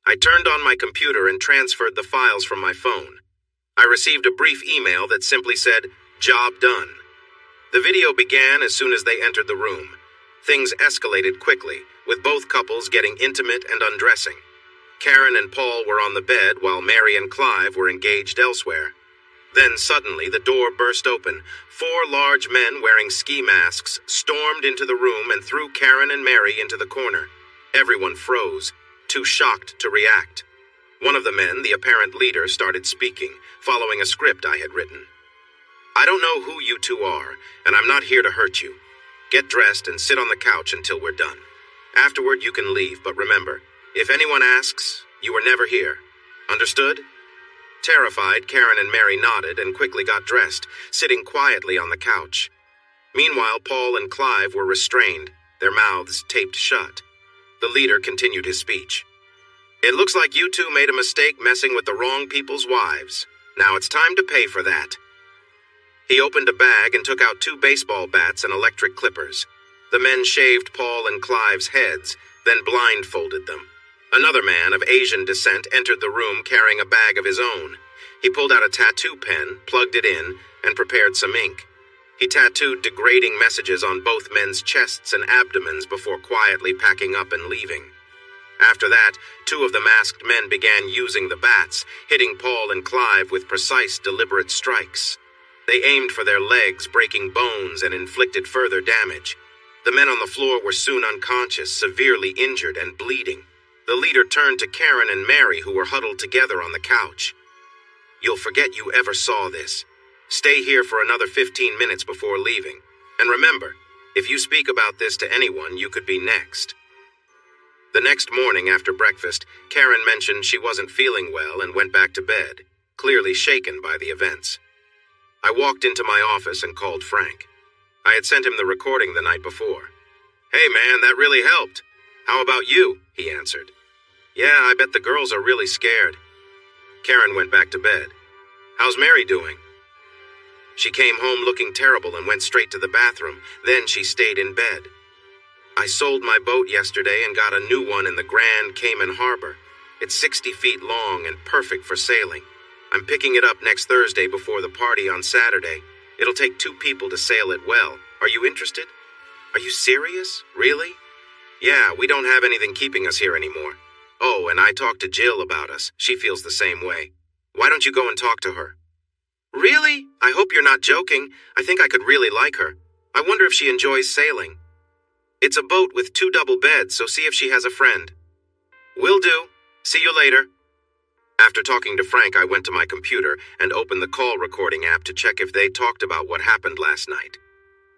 I turned on my computer and transferred the files from my phone. I received a brief email that simply said, "Job done." The video began as soon as they entered the room. Things escalated quickly, with both couples getting intimate and undressing. Karen and Paul were on the bed while Mary and Clive were engaged elsewhere. Then suddenly the door burst open. 4 large men wearing ski masks stormed into the room and threw Karen and Mary into the corner. Everyone froze, too shocked to react. One of the men, the apparent leader, started speaking, following a script I had written. "I don't know who you two are, and I'm not here to hurt you. Get dressed and sit on the couch until we're done. Afterward, you can leave, but remember, if anyone asks, you were never here. Understood?" Terrified, Karen and Mary nodded and quickly got dressed, sitting quietly on the couch. Meanwhile, Paul and Clive were restrained, their mouths taped shut. The leader continued his speech. "It looks like you two made a mistake messing with the wrong people's wives. Now it's time to pay for that." He opened a bag and took out 2 baseball bats and electric clippers. The men shaved Paul and Clive's heads, then blindfolded them. Another man of Asian descent entered the room carrying a bag of his own. He pulled out a tattoo pen, plugged it in, and prepared some ink. He tattooed degrading messages on both men's chests and abdomens before quietly packing up and leaving. After that, 2 of the masked men began using the bats, hitting Paul and Clive with precise, deliberate strikes. They aimed for their legs, breaking bones, and inflicted further damage. The men on the floor were soon unconscious, severely injured, and bleeding. The leader turned to Karen and Mary, who were huddled together on the couch. "You'll forget you ever saw this. Stay here for another 15 minutes before leaving. And remember, if you speak about this to anyone, you could be next." The next morning after breakfast, Karen mentioned she wasn't feeling well and went back to bed, clearly shaken by the events. I walked into my office and called Frank. I had sent him the recording the night before. "Hey man, that really helped. How about you?" he answered. "Yeah, I bet the girls are really scared." Karen went back to bed. "How's Mary doing?" "She came home looking terrible and went straight to the bathroom. Then she stayed in bed. I sold my boat yesterday and got a new one in the Grand Cayman Harbor. It's 60 feet long and perfect for sailing. I'm picking it up next Thursday before the party on Saturday. It'll take 2 people to sail it well. Are you interested?" "Are you serious? Really?" "Yeah, we don't have anything keeping us here anymore. Oh, and I talked to Jill about us. She feels the same way. Why don't you go and talk to her?" "Really? I hope you're not joking. I think I could really like her. I wonder if she enjoys sailing." "It's a boat with 2 double beds, so see if she has a friend." "Will do. See you later." After talking to Frank, I went to my computer and opened the call recording app to check if they talked about what happened last night.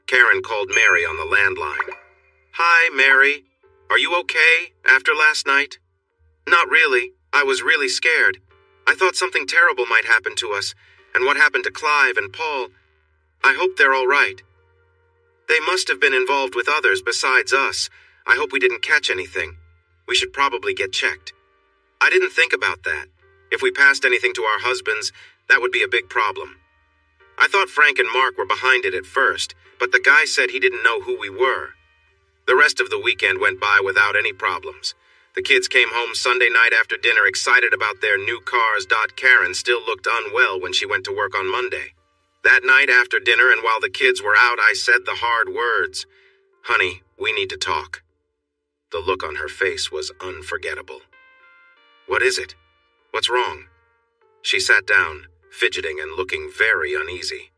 Karen called Mary on the landline. "Hi, Mary. Are you okay after last night?" "Not really. I was really scared. I thought something terrible might happen to us, and what happened to Clive and Paul. I hope they're all right. They must have been involved with others besides us. I hope we didn't catch anything. We should probably get checked. I didn't think about that. If we passed anything to our husbands, that would be a big problem. I thought Frank and Mark were behind it at first, but the guy said he didn't know who we were. The rest of the weekend went by without any problems. The kids came home Sunday night after dinner excited about their new cars. Karen still looked unwell when she went to work on Monday. That night after dinner and while the kids were out, I said the hard words, "Honey, we need to talk." The look on her face was unforgettable. "What is it? What's wrong?" She sat down, fidgeting and looking very uneasy.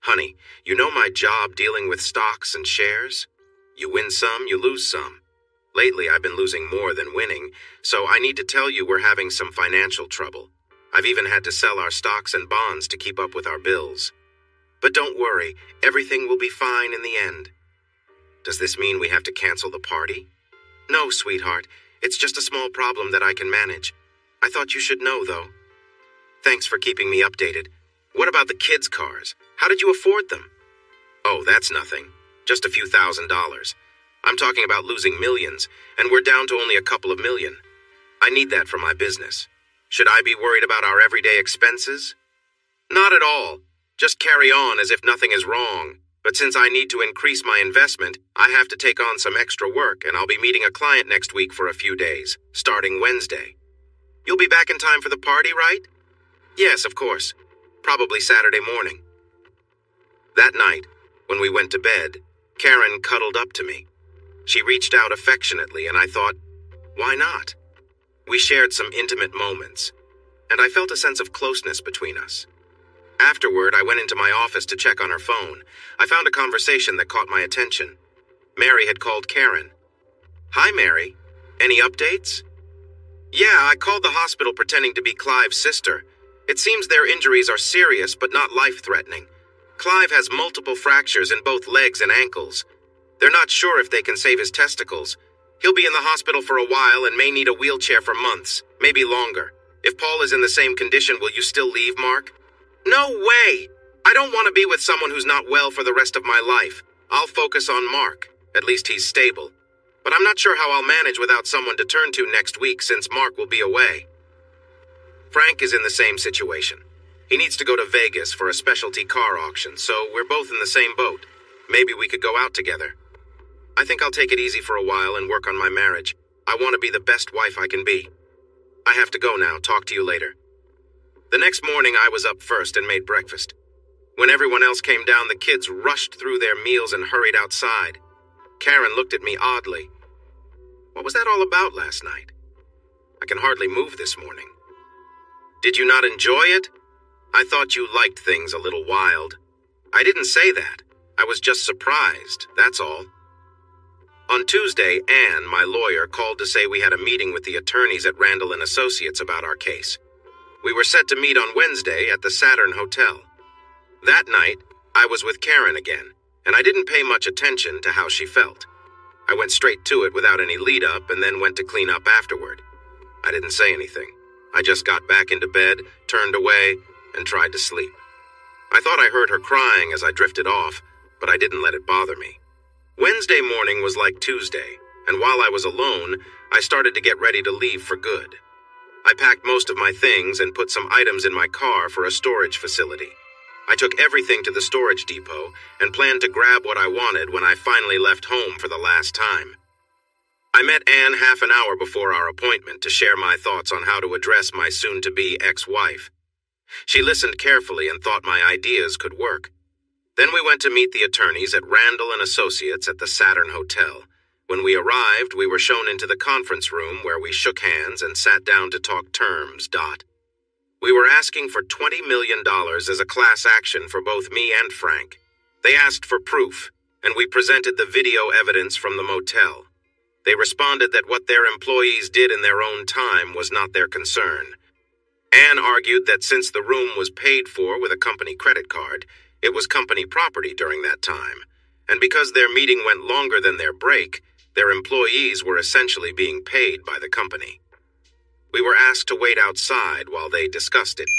"Honey, you know my job dealing with stocks and shares? You win some, you lose some. Lately, I've been losing more than winning, so I need to tell you we're having some financial trouble. I've even had to sell our stocks and bonds to keep up with our bills. But don't worry, everything will be fine in the end." "Does this mean we have to cancel the party?" "No, sweetheart. It's just a small problem that I can manage. I thought you should know, though." "Thanks for keeping me updated. What about the kids' cars? How did you afford them?" "Oh, that's nothing. Just a few $1,000s. I'm talking about losing millions, and we're down to only a couple of million. I need that for my business. Should I be worried about our everyday expenses?" "Not at all. Just carry on as if nothing is wrong. But since I need to increase my investment, I have to take on some extra work, and I'll be meeting a client next week for a few days, starting Wednesday. You'll be back in time for the party, right?" "Yes, of course. Probably Saturday morning." That night, when we went to bed, Karen cuddled up to me. She reached out affectionately, and I thought, why not? We shared some intimate moments, and I felt a sense of closeness between us. Afterward, I went into my office to check on her phone. I found a conversation that caught my attention. Mary had called Karen. "Hi, Mary. Any updates?" "Yeah, I called the hospital pretending to be Clive's sister. It seems their injuries are serious but not life-threatening. Clive has multiple fractures in both legs and ankles. They're not sure if they can save his testicles. He'll be in the hospital for a while and may need a wheelchair for months, maybe longer. If Paul is in the same condition, will you still leave, Mark?" "No way! I don't want to be with someone who's not well for the rest of my life. I'll focus on Mark. At least he's stable. But I'm not sure how I'll manage without someone to turn to next week since Mark will be away." Frank is in the same situation. He needs to go to Vegas for a specialty car auction, so we're both in the same boat. Maybe we could go out together. I think I'll take it easy for a while and work on my marriage. I want to be the best wife I can be. I have to go now. Talk to you later. The next morning, I was up first and made breakfast. When everyone else came down, the kids rushed through their meals and hurried outside. Karen looked at me oddly. "What was that all about last night? I can hardly move this morning." "Did you not enjoy it? I thought you liked things a little wild." "I didn't say that. I was just surprised, that's all." On Tuesday, Anne, my lawyer, called to say we had a meeting with the attorneys at Randall & Associates about our case. We were set to meet on Wednesday at the Saturn Hotel. That night, I was with Karen again, and I didn't pay much attention to how she felt. I went straight to it without any lead-up and then went to clean up afterward. I didn't say anything. I just got back into bed, turned away, and tried to sleep. I thought I heard her crying as I drifted off, but I didn't let it bother me. Wednesday morning was like Tuesday, and while I was alone, I started to get ready to leave for good. I packed most of my things and put some items in my car for a storage facility. I took everything to the storage depot and planned to grab what I wanted when I finally left home for the last time. I met Anne half an hour before our appointment to share my thoughts on how to address my soon-to-be ex-wife. She listened carefully and thought my ideas could work. Then we went to meet the attorneys at Randall & Associates at the Saturn Hotel. When we arrived, we were shown into the conference room where we shook hands and sat down to talk terms. We were asking for $20 million as a class action for both me and Frank. They asked for proof, and we presented the video evidence from the motel. They responded that what their employees did in their own time was not their concern. Anne argued that since the room was paid for with a company credit card, it was company property during that time, and because their meeting went longer than their break, their employees were essentially being paid by the company. We were asked to wait outside while they discussed it.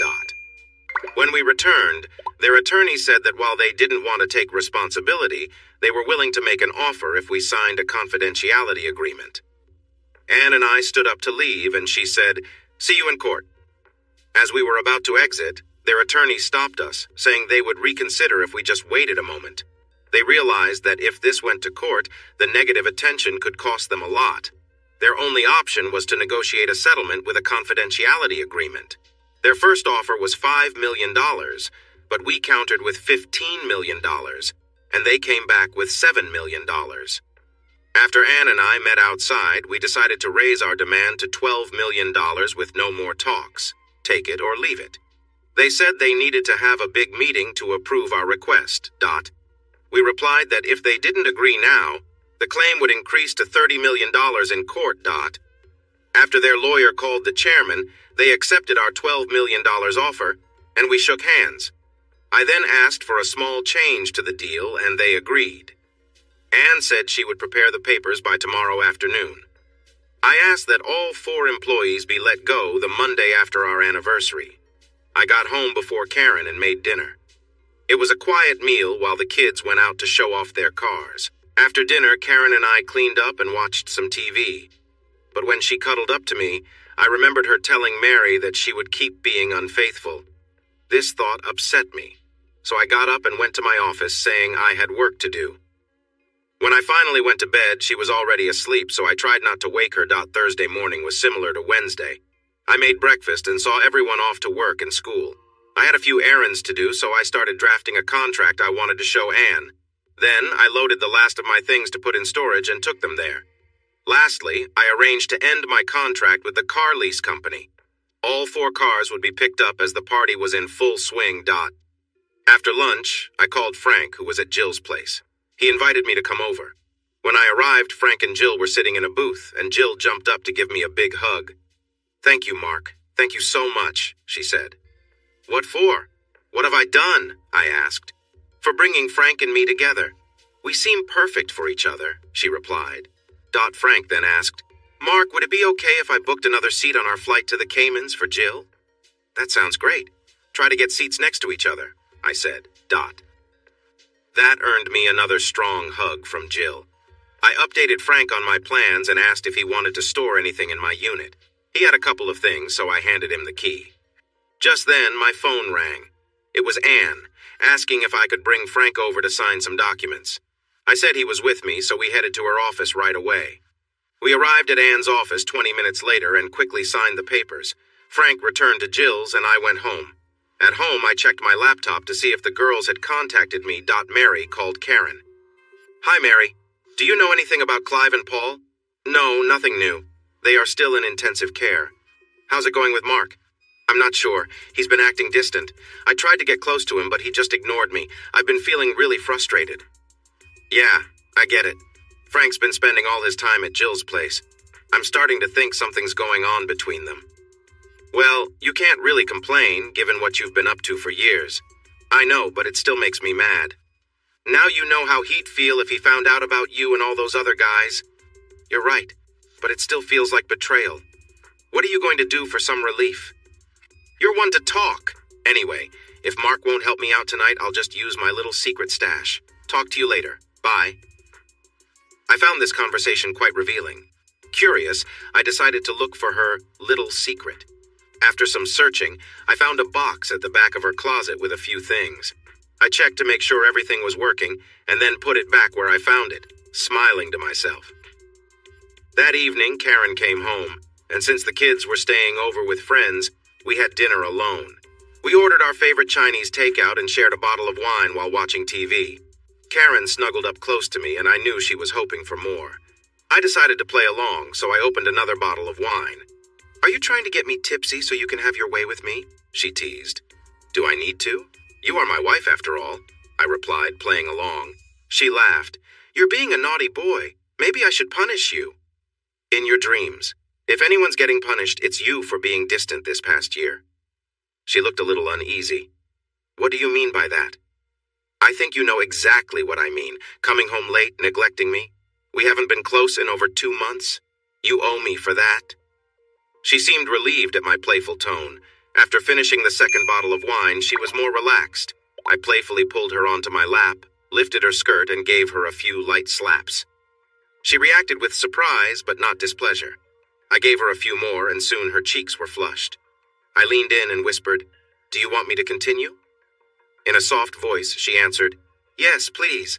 When we returned, their attorney said that while they didn't want to take responsibility, they were willing to make an offer if we signed a confidentiality agreement. Anne and I stood up to leave, and she said, "See you in court." As we were about to exit, Their attorneys stopped us, saying they would reconsider if we just waited a moment. They realized that if this went to court, the negative attention could cost them a lot. Their only option was to negotiate a settlement with a confidentiality agreement. Their first offer was $5 million, but we countered with $15 million, and they came back with $7 million. After Ann and I met outside, we decided to raise our demand to $12 million with no more talks. Take it or leave it. They said they needed to have a big meeting to approve our request. We replied that if they didn't agree now, the claim would increase to $30 million in court. After their lawyer called the chairman, they accepted our $12 million offer, and we shook hands. I then asked for a small change to the deal, and they agreed. Ann said she would prepare the papers by tomorrow afternoon. I asked that all 4 employees be let go the Monday after our anniversary. I got home before Karen and made dinner. It was a quiet meal while the kids went out to show off their cars. After dinner, Karen and I cleaned up and watched some TV. But when she cuddled up to me, I remembered her telling Mary that she would keep being unfaithful. This thought upset me, so I got up and went to my office saying I had work to do. When I finally went to bed, she was already asleep, so I tried not to wake her. Thursday morning was similar to Wednesday. I made breakfast and saw everyone off to work and school. I had a few errands to do, so I started drafting a contract I wanted to show Ann. Then, I loaded the last of my things to put in storage and took them there. Lastly, I arranged to end my contract with the car lease company. All 4 cars would be picked up as the party was in full swing. After lunch, I called Frank, who was at Jill's place. He invited me to come over. When I arrived, Frank and Jill were sitting in a booth, and Jill jumped up to give me a big hug. "Thank you, Mark. Thank you so much," she said. "What for? What have I done?" I asked. "For bringing Frank and me together. We seem perfect for each other," she replied. Frank then asked, "Mark, would it be okay if I booked another seat on our flight to the Caymans for Jill?" "That sounds great. Try to get seats next to each other," I said. That earned me another strong hug from Jill. I updated Frank on my plans and asked if he wanted to store anything in my unit. He had a couple of things, so I handed him the key. Just then, my phone rang. It was Ann, asking if I could bring Frank over to sign some documents. I said he was with me, so we headed to her office right away. We arrived at Ann's office 20 minutes later and quickly signed the papers. Frank returned to Jill's and I went home. At home, I checked my laptop to see if the girls had contacted me. Mary called Karen. "Hi, Mary. Do you know anything about Clive and Paul?" "No, nothing new. They are still in intensive care." "How's it going with Mark?" "I'm not sure. He's been acting distant. I tried to get close to him, but he just ignored me. I've been feeling really frustrated." "Yeah, I get it. Frank's been spending all his time at Jill's place. I'm starting to think something's going on between them." "Well, you can't really complain, given what you've been up to for years." "I know, but it still makes me mad. Now you know how he'd feel if he found out about you and all those other guys." "You're right, but it still feels like betrayal. What are you going to do for some relief?" "You're one to talk. Anyway, if Mark won't help me out tonight, I'll just use my little secret stash. Talk to you later. Bye." I found this conversation quite revealing. Curious, I decided to look for her little secret. After some searching, I found a box at the back of her closet with a few things. I checked to make sure everything was working, and then put it back where I found it, smiling to myself. That evening, Karen came home, and since the kids were staying over with friends, we had dinner alone. We ordered our favorite Chinese takeout and shared a bottle of wine while watching TV. Karen snuggled up close to me, and I knew she was hoping for more. I decided to play along, so I opened another bottle of wine. "Are you trying to get me tipsy so you can have your way with me?" she teased. "Do I need to? You are my wife, after all," I replied, playing along. She laughed. "You're being a naughty boy. Maybe I should punish you." "In your dreams. If anyone's getting punished, it's you for being distant this past year." She looked a little uneasy. "What do you mean by that?" "I think you know exactly what I mean. Coming home late, neglecting me. We haven't been close in over 2 months. You owe me for that." She seemed relieved at my playful tone. After finishing the second bottle of wine, she was more relaxed. I playfully pulled her onto my lap, lifted her skirt, and gave her a few light slaps. She reacted with surprise, but not displeasure. I gave her a few more, and soon her cheeks were flushed. I leaned in and whispered, "Do you want me to continue?" In a soft voice, she answered, "Yes, please."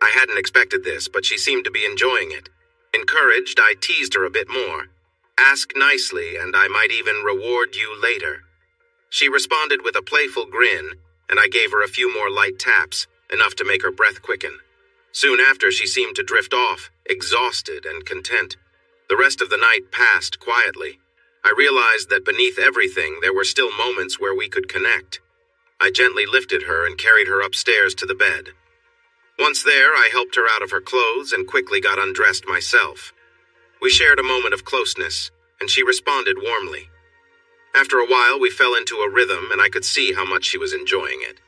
I hadn't expected this, but she seemed to be enjoying it. Encouraged, I teased her a bit more. "Ask nicely, and I might even reward you later." She responded with a playful grin, and I gave her a few more light taps, enough to make her breath quicken. Soon after, she seemed to drift off, exhausted and content. The rest of the night passed quietly. I realized that beneath everything, there were still moments where we could connect. I gently lifted her and carried her upstairs to the bed. Once there, I helped her out of her clothes and quickly got undressed myself. We shared a moment of closeness, and she responded warmly. After a while, we fell into a rhythm, and I could see how much she was enjoying it.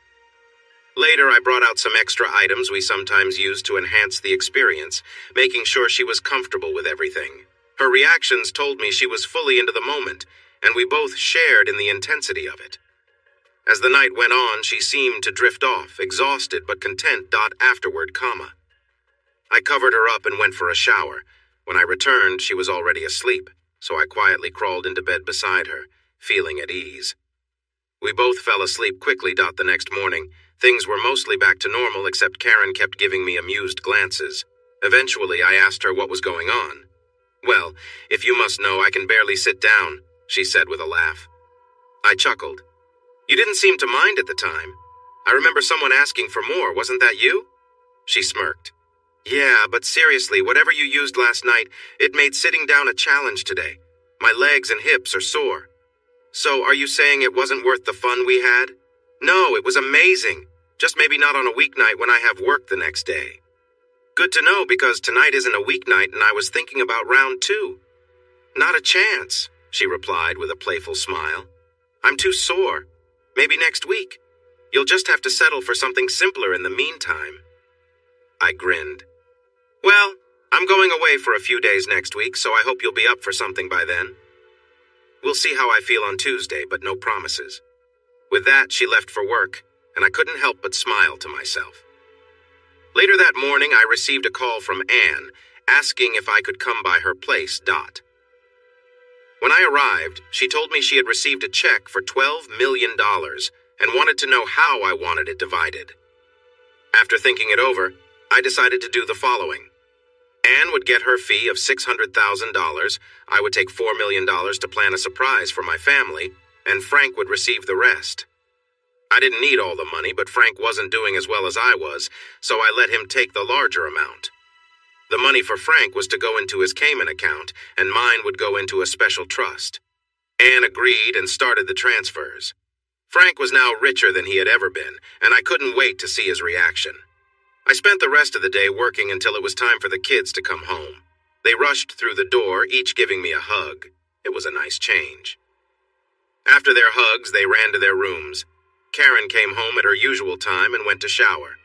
Later, I brought out some extra items we sometimes use to enhance the experience, making sure she was comfortable with everything. Her reactions told me she was fully into the moment, and we both shared in the intensity of it. As the night went on, she seemed to drift off, exhausted but content. Afterward, I covered her up and went for a shower. When I returned, she was already asleep, so I quietly crawled into bed beside her, feeling at ease. We both fell asleep quickly. The next morning, things were mostly back to normal, except Karen kept giving me amused glances. Eventually, I asked her what was going on. "Well, if you must know, I can barely sit down," she said with a laugh. I chuckled. "You didn't seem to mind at the time. I remember someone asking for more, wasn't that you?" She smirked. "Yeah, but seriously, whatever you used last night, it made sitting down a challenge today. My legs and hips are sore." "So are you saying it wasn't worth the fun we had?" "No, it was amazing. Just maybe not on a weeknight when I have work the next day." "Good to know, because tonight isn't a weeknight and I was thinking about round 2. "Not a chance," she replied with a playful smile. "I'm too sore. Maybe next week. You'll just have to settle for something simpler in the meantime." I grinned. "Well, I'm going away for a few days next week, so I hope you'll be up for something by then. We'll see how I feel on Tuesday, but no promises." With that, she left for work, and I couldn't help but smile to myself. Later that morning, I received a call from Anne, asking if I could come by her place. When I arrived, she told me she had received a check for $12 million and wanted to know how I wanted it divided. After thinking it over, I decided to do the following. Anne would get her fee of $600,000, I would take $4 million to plan a surprise for my family, and Frank would receive the rest. I didn't need all the money, but Frank wasn't doing as well as I was, so I let him take the larger amount. The money for Frank was to go into his Cayman account, and mine would go into a special trust. Anne agreed and started the transfers. Frank was now richer than he had ever been, and I couldn't wait to see his reaction. I spent the rest of the day working until it was time for the kids to come home. They rushed through the door, each giving me a hug. It was a nice change. After their hugs, they ran to their rooms. Karen came home at her usual time and went to shower.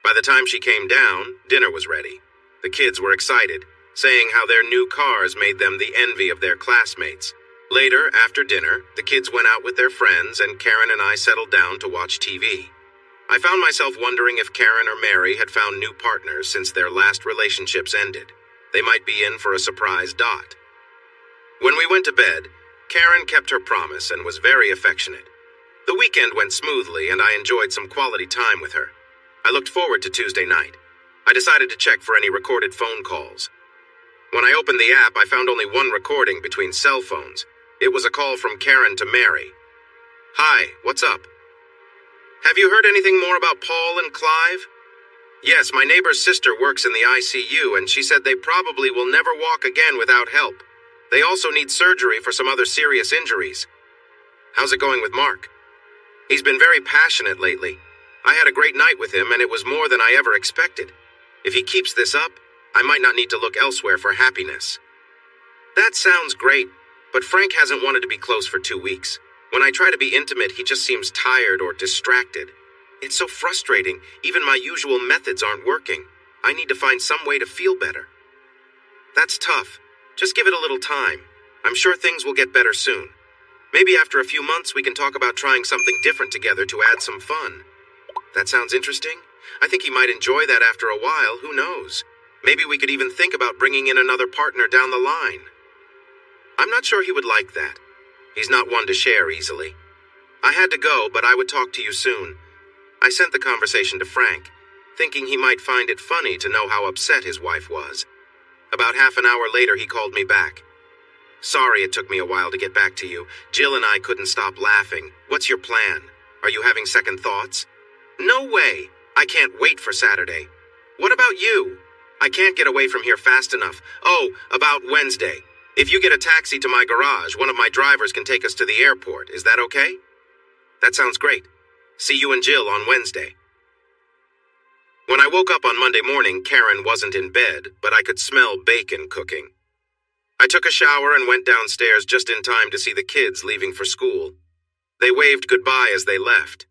By the time she came down, dinner was ready. The kids were excited, saying how their new cars made them the envy of their classmates. Later, after dinner, the kids went out with their friends and Karen and I settled down to watch TV. I found myself wondering if Karen or Mary had found new partners since their last relationships ended. They might be in for a surprise. When we went to bed, Karen kept her promise and was very affectionate. The weekend went smoothly and I enjoyed some quality time with her. I looked forward to Tuesday night. I decided to check for any recorded phone calls. When I opened the app, I found only one recording between cell phones. It was a call from Karen to Mary. "Hi, what's up? Have you heard anything more about Paul and Clive?" "Yes, my neighbor's sister works in the ICU and she said they probably will never walk again without help. They also need surgery for some other serious injuries." "How's it going with Mark?" "He's been very passionate lately. I had a great night with him and it was more than I ever expected. If he keeps this up, I might not need to look elsewhere for happiness." "That sounds great, but Frank hasn't wanted to be close for 2 weeks. When I try to be intimate, he just seems tired or distracted. It's so frustrating. Even my usual methods aren't working. I need to find some way to feel better." "That's tough. Just give it a little time. I'm sure things will get better soon. Maybe after a few months we can talk about trying something different together to add some fun." "That sounds interesting. I think he might enjoy that after a while. Who knows? Maybe we could even think about bringing in another partner down the line." "I'm not sure he would like that. He's not one to share easily." I had to go, but I would talk to you soon. I sent the conversation to Frank, thinking he might find it funny to know how upset his wife was. About half an hour later, he called me back. Sorry it took me a while to get back to you. Jill and I couldn't stop laughing. What's your plan? Are you having second thoughts? No way. I can't wait for Saturday. What about you? I can't get away from here fast enough. Oh, about Wednesday. If you get a taxi to my garage, one of my drivers can take us to the airport. Is that okay? That sounds great. See you and Jill on Wednesday. When I woke up on Monday morning, Karen wasn't in bed, but I could smell bacon cooking. I took a shower and went downstairs just in time to see the kids leaving for school. They waved goodbye as they left.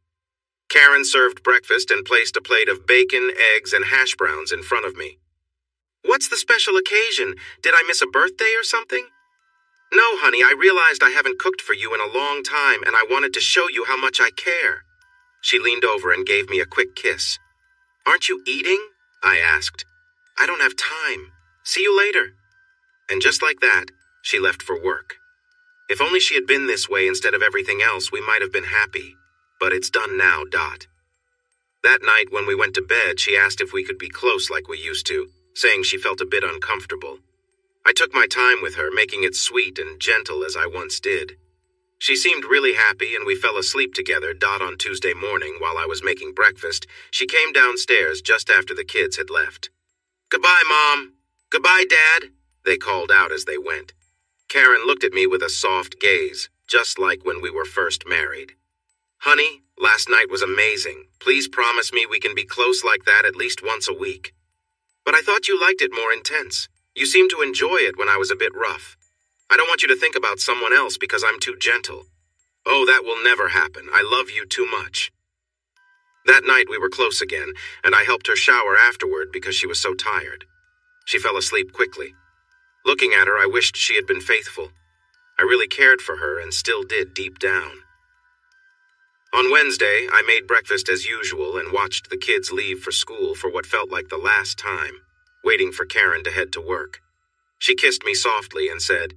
Karen served breakfast and placed a plate of bacon, eggs, and hash browns in front of me. What's the special occasion? Did I miss a birthday or something? No, honey, I realized I haven't cooked for you in a long time and I wanted to show you how much I care. She leaned over and gave me a quick kiss. Aren't you eating? I asked. I don't have time. See you later. And just like that, she left for work. If only she had been this way instead of everything else, we might have been happy. But it's done now, Dot. That night when we went to bed, she asked if we could be close like we used to, saying she felt a bit uncomfortable. I took my time with her, making it sweet and gentle as I once did. She seemed really happy and we fell asleep together. Dot on Tuesday morning while I was making breakfast. She came downstairs just after the kids had left. Goodbye, Mom. Goodbye, Dad, they called out as they went. Karen looked at me with a soft gaze, just like when we were first married. Honey, last night was amazing. Please promise me we can be close like that at least once a week. But I thought you liked it more intense. You seemed to enjoy it when I was a bit rough. I don't want you to think about someone else because I'm too gentle. Oh, that will never happen. I love you too much. That night we were close again, and I helped her shower afterward because she was so tired. She fell asleep quickly. Looking at her, I wished she had been faithful. I really cared for her and still did deep down. On Wednesday, I made breakfast as usual and watched the kids leave for school for what felt like the last time, waiting for Karen to head to work. She kissed me softly and said,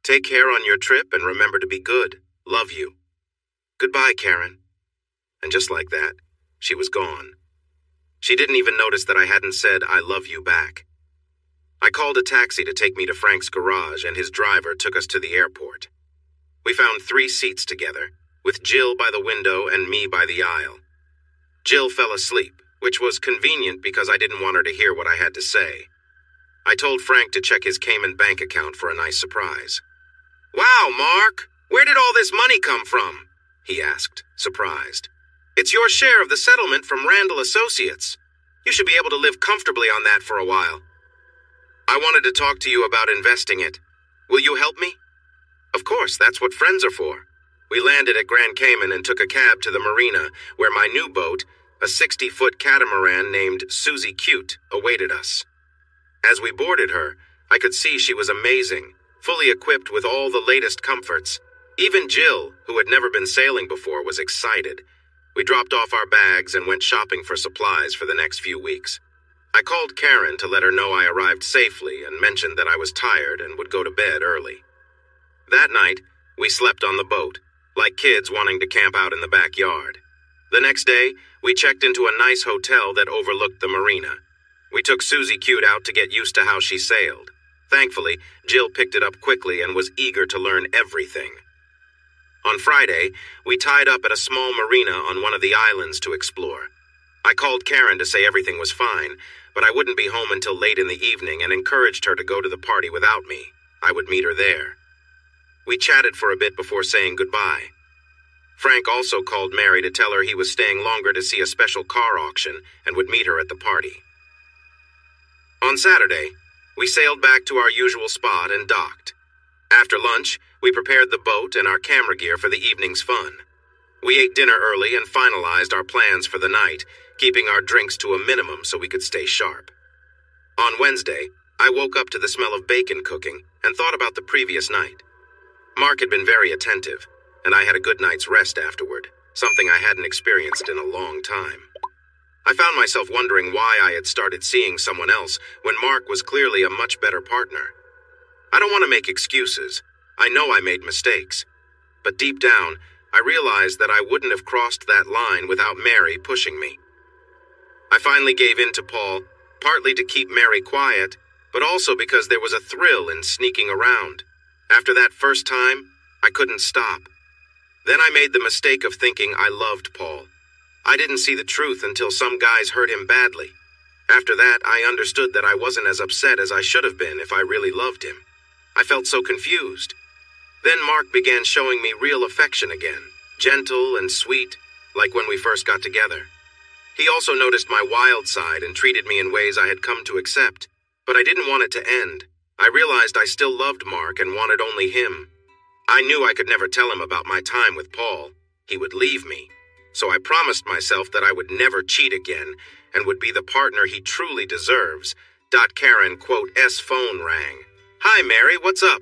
"Take care on your trip and remember to be good. Love you." Goodbye, Karen. And just like that, she was gone. She didn't even notice that I hadn't said I love you back. I called a taxi to take me to Frank's garage and his driver took us to the airport. We found 3 seats together, with Jill by the window and me by the aisle. Jill fell asleep, which was convenient because I didn't want her to hear what I had to say. I told Frank to check his Cayman bank account for a nice surprise. Wow, Mark, where did all this money come from? He asked, surprised. It's your share of the settlement from Randall Associates. You should be able to live comfortably on that for a while. I wanted to talk to you about investing it. Will you help me? Of course, that's what friends are for. We landed at Grand Cayman and took a cab to the marina, where my new boat, a 60-foot catamaran named Susie Cute, awaited us. As we boarded her, I could see she was amazing, fully equipped with all the latest comforts. Even Jill, who had never been sailing before, was excited. We dropped off our bags and went shopping for supplies for the next few weeks. I called Karen to let her know I arrived safely and mentioned that I was tired and would go to bed early. That night, we slept on the boat, like kids wanting to camp out in the backyard. The next day, we checked into a nice hotel that overlooked the marina. We took Susie Cute out to get used to how she sailed. Thankfully, Jill picked it up quickly and was eager to learn everything. On Friday, we tied up at a small marina on one of the islands to explore. I called Karen to say everything was fine, but I wouldn't be home until late in the evening and encouraged her to go to the party without me. I would meet her there. We chatted for a bit before saying goodbye. Frank also called Mary to tell her he was staying longer to see a special car auction and would meet her at the party. On Saturday, we sailed back to our usual spot and docked. After lunch, we prepared the boat and our camera gear for the evening's fun. We ate dinner early and finalized our plans for the night, keeping our drinks to a minimum so we could stay sharp. On Wednesday, I woke up to the smell of bacon cooking and thought about the previous night. Mark had been very attentive, and I had a good night's rest afterward, something I hadn't experienced in a long time. I found myself wondering why I had started seeing someone else when Mark was clearly a much better partner. I don't want to make excuses. I know I made mistakes. But deep down, I realized that I wouldn't have crossed that line without Mary pushing me. I finally gave in to Paul, partly to keep Mary quiet, but also because there was a thrill in sneaking around. After that first time, I couldn't stop. Then I made the mistake of thinking I loved Paul. I didn't see the truth until some guys hurt him badly. After that, I understood that I wasn't as upset as I should have been if I really loved him. I felt so confused. Then Mark began showing me real affection again, gentle and sweet, like when we first got together. He also noticed my wild side and treated me in ways I had come to accept, but I didn't want it to end. I realized I still loved Mark and wanted only him. I knew I could never tell him about my time with Paul. He would leave me. So I promised myself that I would never cheat again and would be the partner he truly deserves. Karen, S phone rang. Hi, Mary, what's up?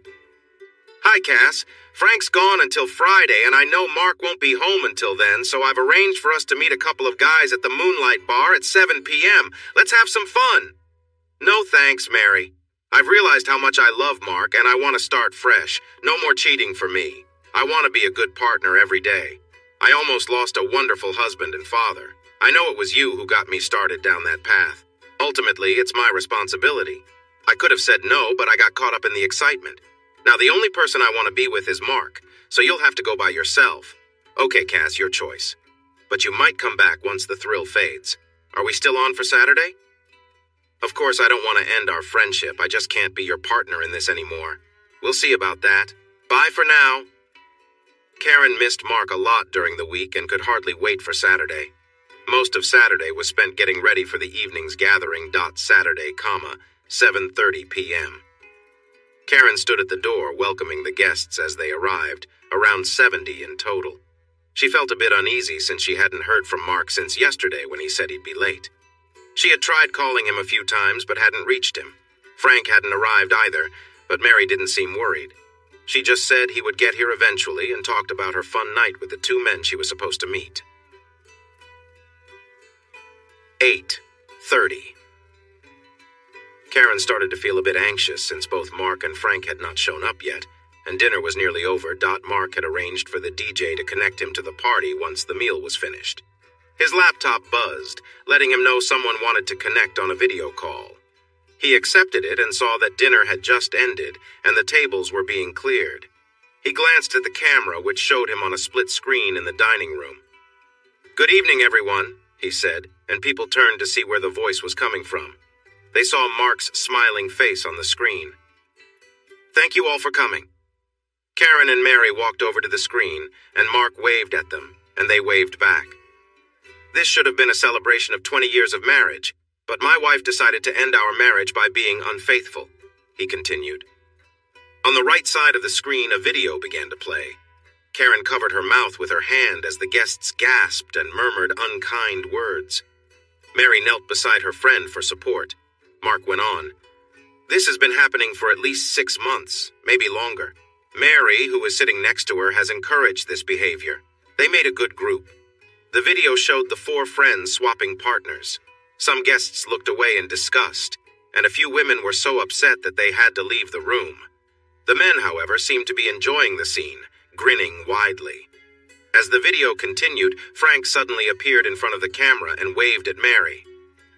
Hi, Cass. Frank's gone until Friday, and I know Mark won't be home until then, so I've arranged for us to meet a couple of guys at the Moonlight Bar at 7 p.m. Let's have some fun. No thanks, Mary. I've realized how much I love Mark, and I want to start fresh. No more cheating for me. I want to be a good partner every day. I almost lost a wonderful husband and father. I know it was you who got me started down that path. Ultimately, it's my responsibility. I could have said no, but I got caught up in the excitement. Now, the only person I want to be with is Mark, so you'll have to go by yourself. Okay, Cass, your choice. But you might come back once the thrill fades. Are we still on for Saturday? Of course, I don't want to end our friendship. I just can't be your partner in this anymore. We'll see about that. Bye for now. Karen missed Mark a lot during the week and could hardly wait for Saturday. Most of Saturday was spent getting ready for the evening's gathering. Saturday, 7:30 p.m. Karen stood at the door welcoming the guests as they arrived, around 70 in total. She felt a bit uneasy since she hadn't heard from Mark since yesterday when he said he'd be late. She had tried calling him a few times but hadn't reached him. Frank hadn't arrived either, but Mary didn't seem worried. She just said he would get here eventually and talked about her fun night with the two men she was supposed to meet. 8:30. Karen started to feel a bit anxious since both Mark and Frank had not shown up yet, and dinner was nearly over. Mark had arranged for the DJ to connect him to the party once the meal was finished. His laptop buzzed, letting him know someone wanted to connect on a video call. He accepted it and saw that dinner had just ended and the tables were being cleared. He glanced at the camera, which showed him on a split screen in the dining room. "Good evening, everyone," he said, and people turned to see where the voice was coming from. They saw Mark's smiling face on the screen. "Thank you all for coming." Karen and Mary walked over to the screen, and Mark waved at them, and they waved back. "This should have been a celebration of 20 years of marriage, but my wife decided to end our marriage by being unfaithful," he continued. On the right side of the screen, a video began to play. Karen covered her mouth with her hand as the guests gasped and murmured unkind words. Mary knelt beside her friend for support. Mark went on. "This has been happening for at least 6 months, maybe longer. Mary, who was sitting next to her, has encouraged this behavior. They made a good group." The video showed the 4 friends swapping partners. Some guests looked away in disgust, and a few women were so upset that they had to leave the room. The men, however, seemed to be enjoying the scene, grinning widely. As the video continued, Frank suddenly appeared in front of the camera and waved at Mary.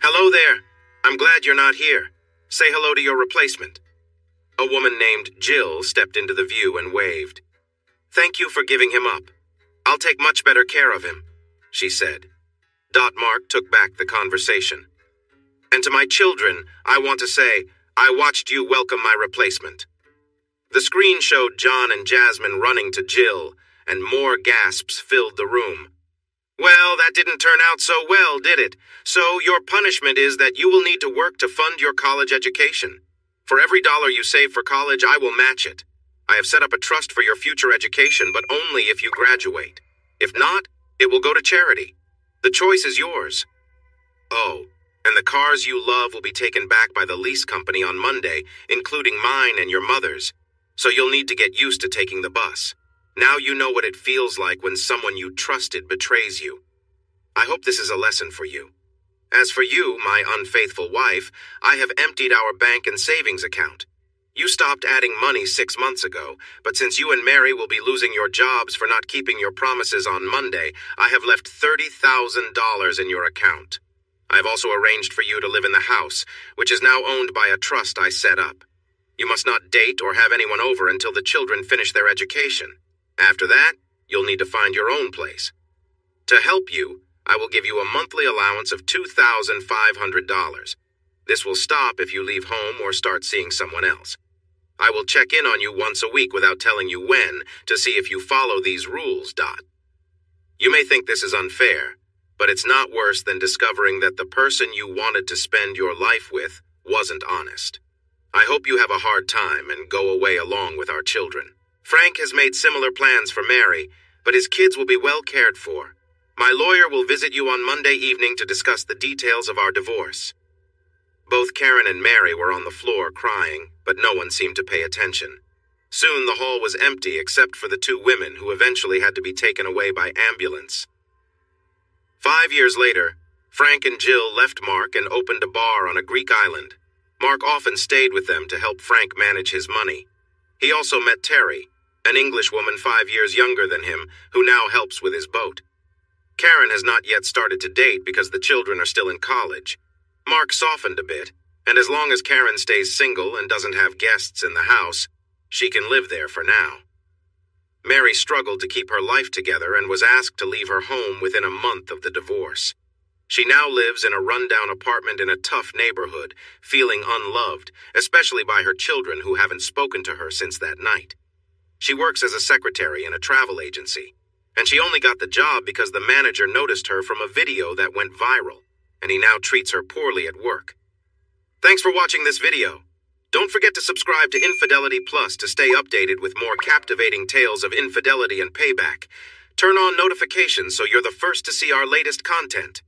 "Hello there. I'm glad you're not here. Say hello to your replacement." A woman named Jill stepped into the view and waved. "Thank you for giving him up. I'll take much better care of him," she said. Mark took back the conversation. "And to my children, I want to say, I watched you welcome my replacement." The screen showed John and Jasmine running to Jill, and more gasps filled the room. "Well, that didn't turn out so well, did it? So your punishment is that you will need to work to fund your college education. For every dollar you save for college, I will match it. I have set up a trust for your future education, but only if you graduate. If not, it will go to charity. The choice is yours. Oh, and the cars you love will be taken back by the lease company on Monday, including mine and your mother's. So you'll need to get used to taking the bus. Now you know what it feels like when someone you trusted betrays you. I hope this is a lesson for you. As for you, my unfaithful wife, I have emptied our bank and savings account. You stopped adding money 6 months ago, but since you and Mary will be losing your jobs for not keeping your promises on Monday, I have left $30,000 in your account. I have also arranged for you to live in the house, which is now owned by a trust I set up. You must not date or have anyone over until the children finish their education. After that, you'll need to find your own place. To help you, I will give you a monthly allowance of $2,500. This will stop if you leave home or start seeing someone else. I will check in on you once a week without telling you when to see if you follow these rules. You may think this is unfair, but it's not worse than discovering that the person you wanted to spend your life with wasn't honest. I hope you have a hard time and go away along with our children. Frank has made similar plans for Mary, but his kids will be well cared for. My lawyer will visit you on Monday evening to discuss the details of our divorce. Both Karen and Mary were on the floor crying, but no one seemed to pay attention. Soon the hall was empty except for the two women who eventually had to be taken away by ambulance. 5 years later, Frank and Jill left Mark and opened a bar on a Greek island. Mark often stayed with them to help Frank manage his money. He also met Terry, an English woman 5 years younger than him, who now helps with his boat. Karen has not yet started to date because the children are still in college. Mark softened a bit, and as long as Karen stays single and doesn't have guests in the house, she can live there for now. Mary struggled to keep her life together and was asked to leave her home within a month of the divorce. She now lives in a rundown apartment in a tough neighborhood, feeling unloved, especially by her children who haven't spoken to her since that night. She works as a secretary in a travel agency, and she only got the job because the manager noticed her from a video that went viral, and he now treats her poorly at work. Thanks for watching this video. Don't forget to subscribe to Infidelity Plus to stay updated with more captivating tales of infidelity and payback. Turn on notifications so you're the first to see our latest content.